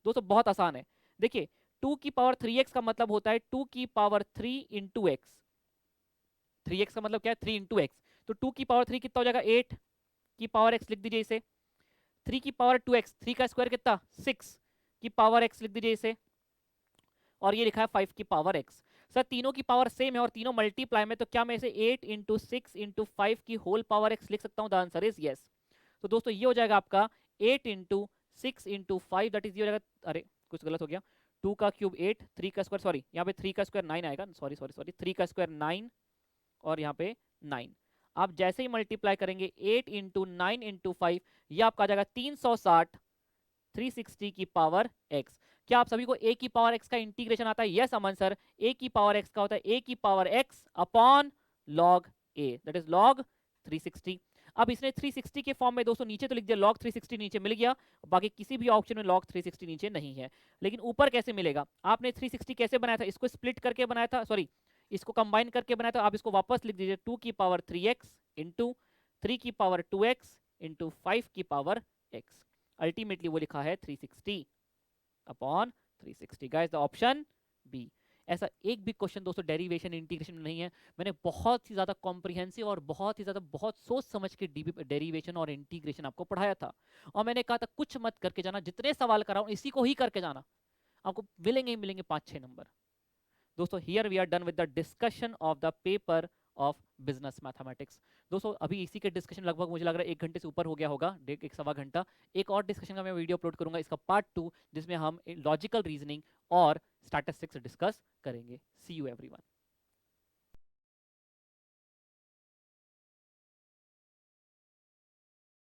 S1: दोस्तों, बहुत आसान है। देखिए 2 की पावर 3x का मतलब होता है 2 की पावर 3 इंटू एक्स, 3x का मतलब क्या है 3 इंटू एक्स, तो 2 की पावर 3 कितना हो जाएगा 8 की पावर x लिख दीजिए इसे, 3 की पावर 2x, 3 का स्क्वायर कितना 6 की पावर x लिख दीजिए इसे, और ये लिखा है 5 की पावर x। सर तीनों की पावर सेम है और तीनों मल्टीप्लाई में, तो क्या मैं इसे 8 इंटू 6 इंटू 5 की होल पावर x लिख सकता हूँ, द आंसर इज यस। तो दोस्तों ये हो जाएगा आपका 8 इंटू 6 इंटू 5, दैट इज ये हो जाएगा, अरे कुछ गलत हो गया, 2 का क्यूब 8, 3 का स्क्वायर, सॉरी यहाँ पे 3 का स्क्वायर 9 आएगा, सॉरी सॉरी सॉरी, 3 का स्क्वायर 9 और यहाँ पे 9। आप जैसे ही मल्टीप्लाई करेंगे 8 इंटू 9 इंटू 5, ये आपका आ जाएगा 360 360 की पावर x। क्या आप सभी को a की पावर x का इंटीग्रेशन आता है? यस अमन सर, a की पावर x का होता है a की power x upon log a, that is log 360। अब इसने 360 के फॉर्म में दोस्तों नीचे तो लिख दिया log 360, नीचे मिल गया, बाकी किसी भी ऑप्शन में log 360 नीचे नहीं है। लेकिन ऊपर कैसे मिलेगा? आपने 360 कैसे बनाया था? इसको स्प्लिट करके बनाया था, सॉरी इसको कंबाइन करके बनाया था। आप इसको वापस लिख दीजिए 2 की पावर 3x इंटू 3 की पावर 2x इंटू 5 की पावर x। अल्टीमेटली वो लिखा है 360 upon 360। Guys the option B. ऐसा एक भी क्वेश्चन दोस्तों डेरिवेशन इंटीग्रेशन में नहीं है। मैंने बहुत ही ज्यादा कॉम्प्रिहेंसिव और बहुत ही ज्यादा बहुत सोच समझ के डेरिवेशन और इंटीग्रेशन आपको पढ़ाया था, और मैंने कहा था कुछ मत करके जाना, जितने सवाल कराऊं इसी को ही करके जाना, आपको मिलेंगे ही मिलेंगे 5-6 नंबर। दोस्तों here we are done with the discussion of the paper of business mathematics. दोस्तों अभी इसी के डिस्कशन लगभग मुझे लग रहा है 1 घंटे से ऊपर हो गया होगा, एक सवा घंटा। एक और डिस्कशन का मैं वीडियो अपलोड करूंगा, इसका पार्ट 2, जिसमें हम लॉजिकल रीजनिंग और स्टैटिस्टिक्स डिस्कस करेंगे। सी यू एवरीवन।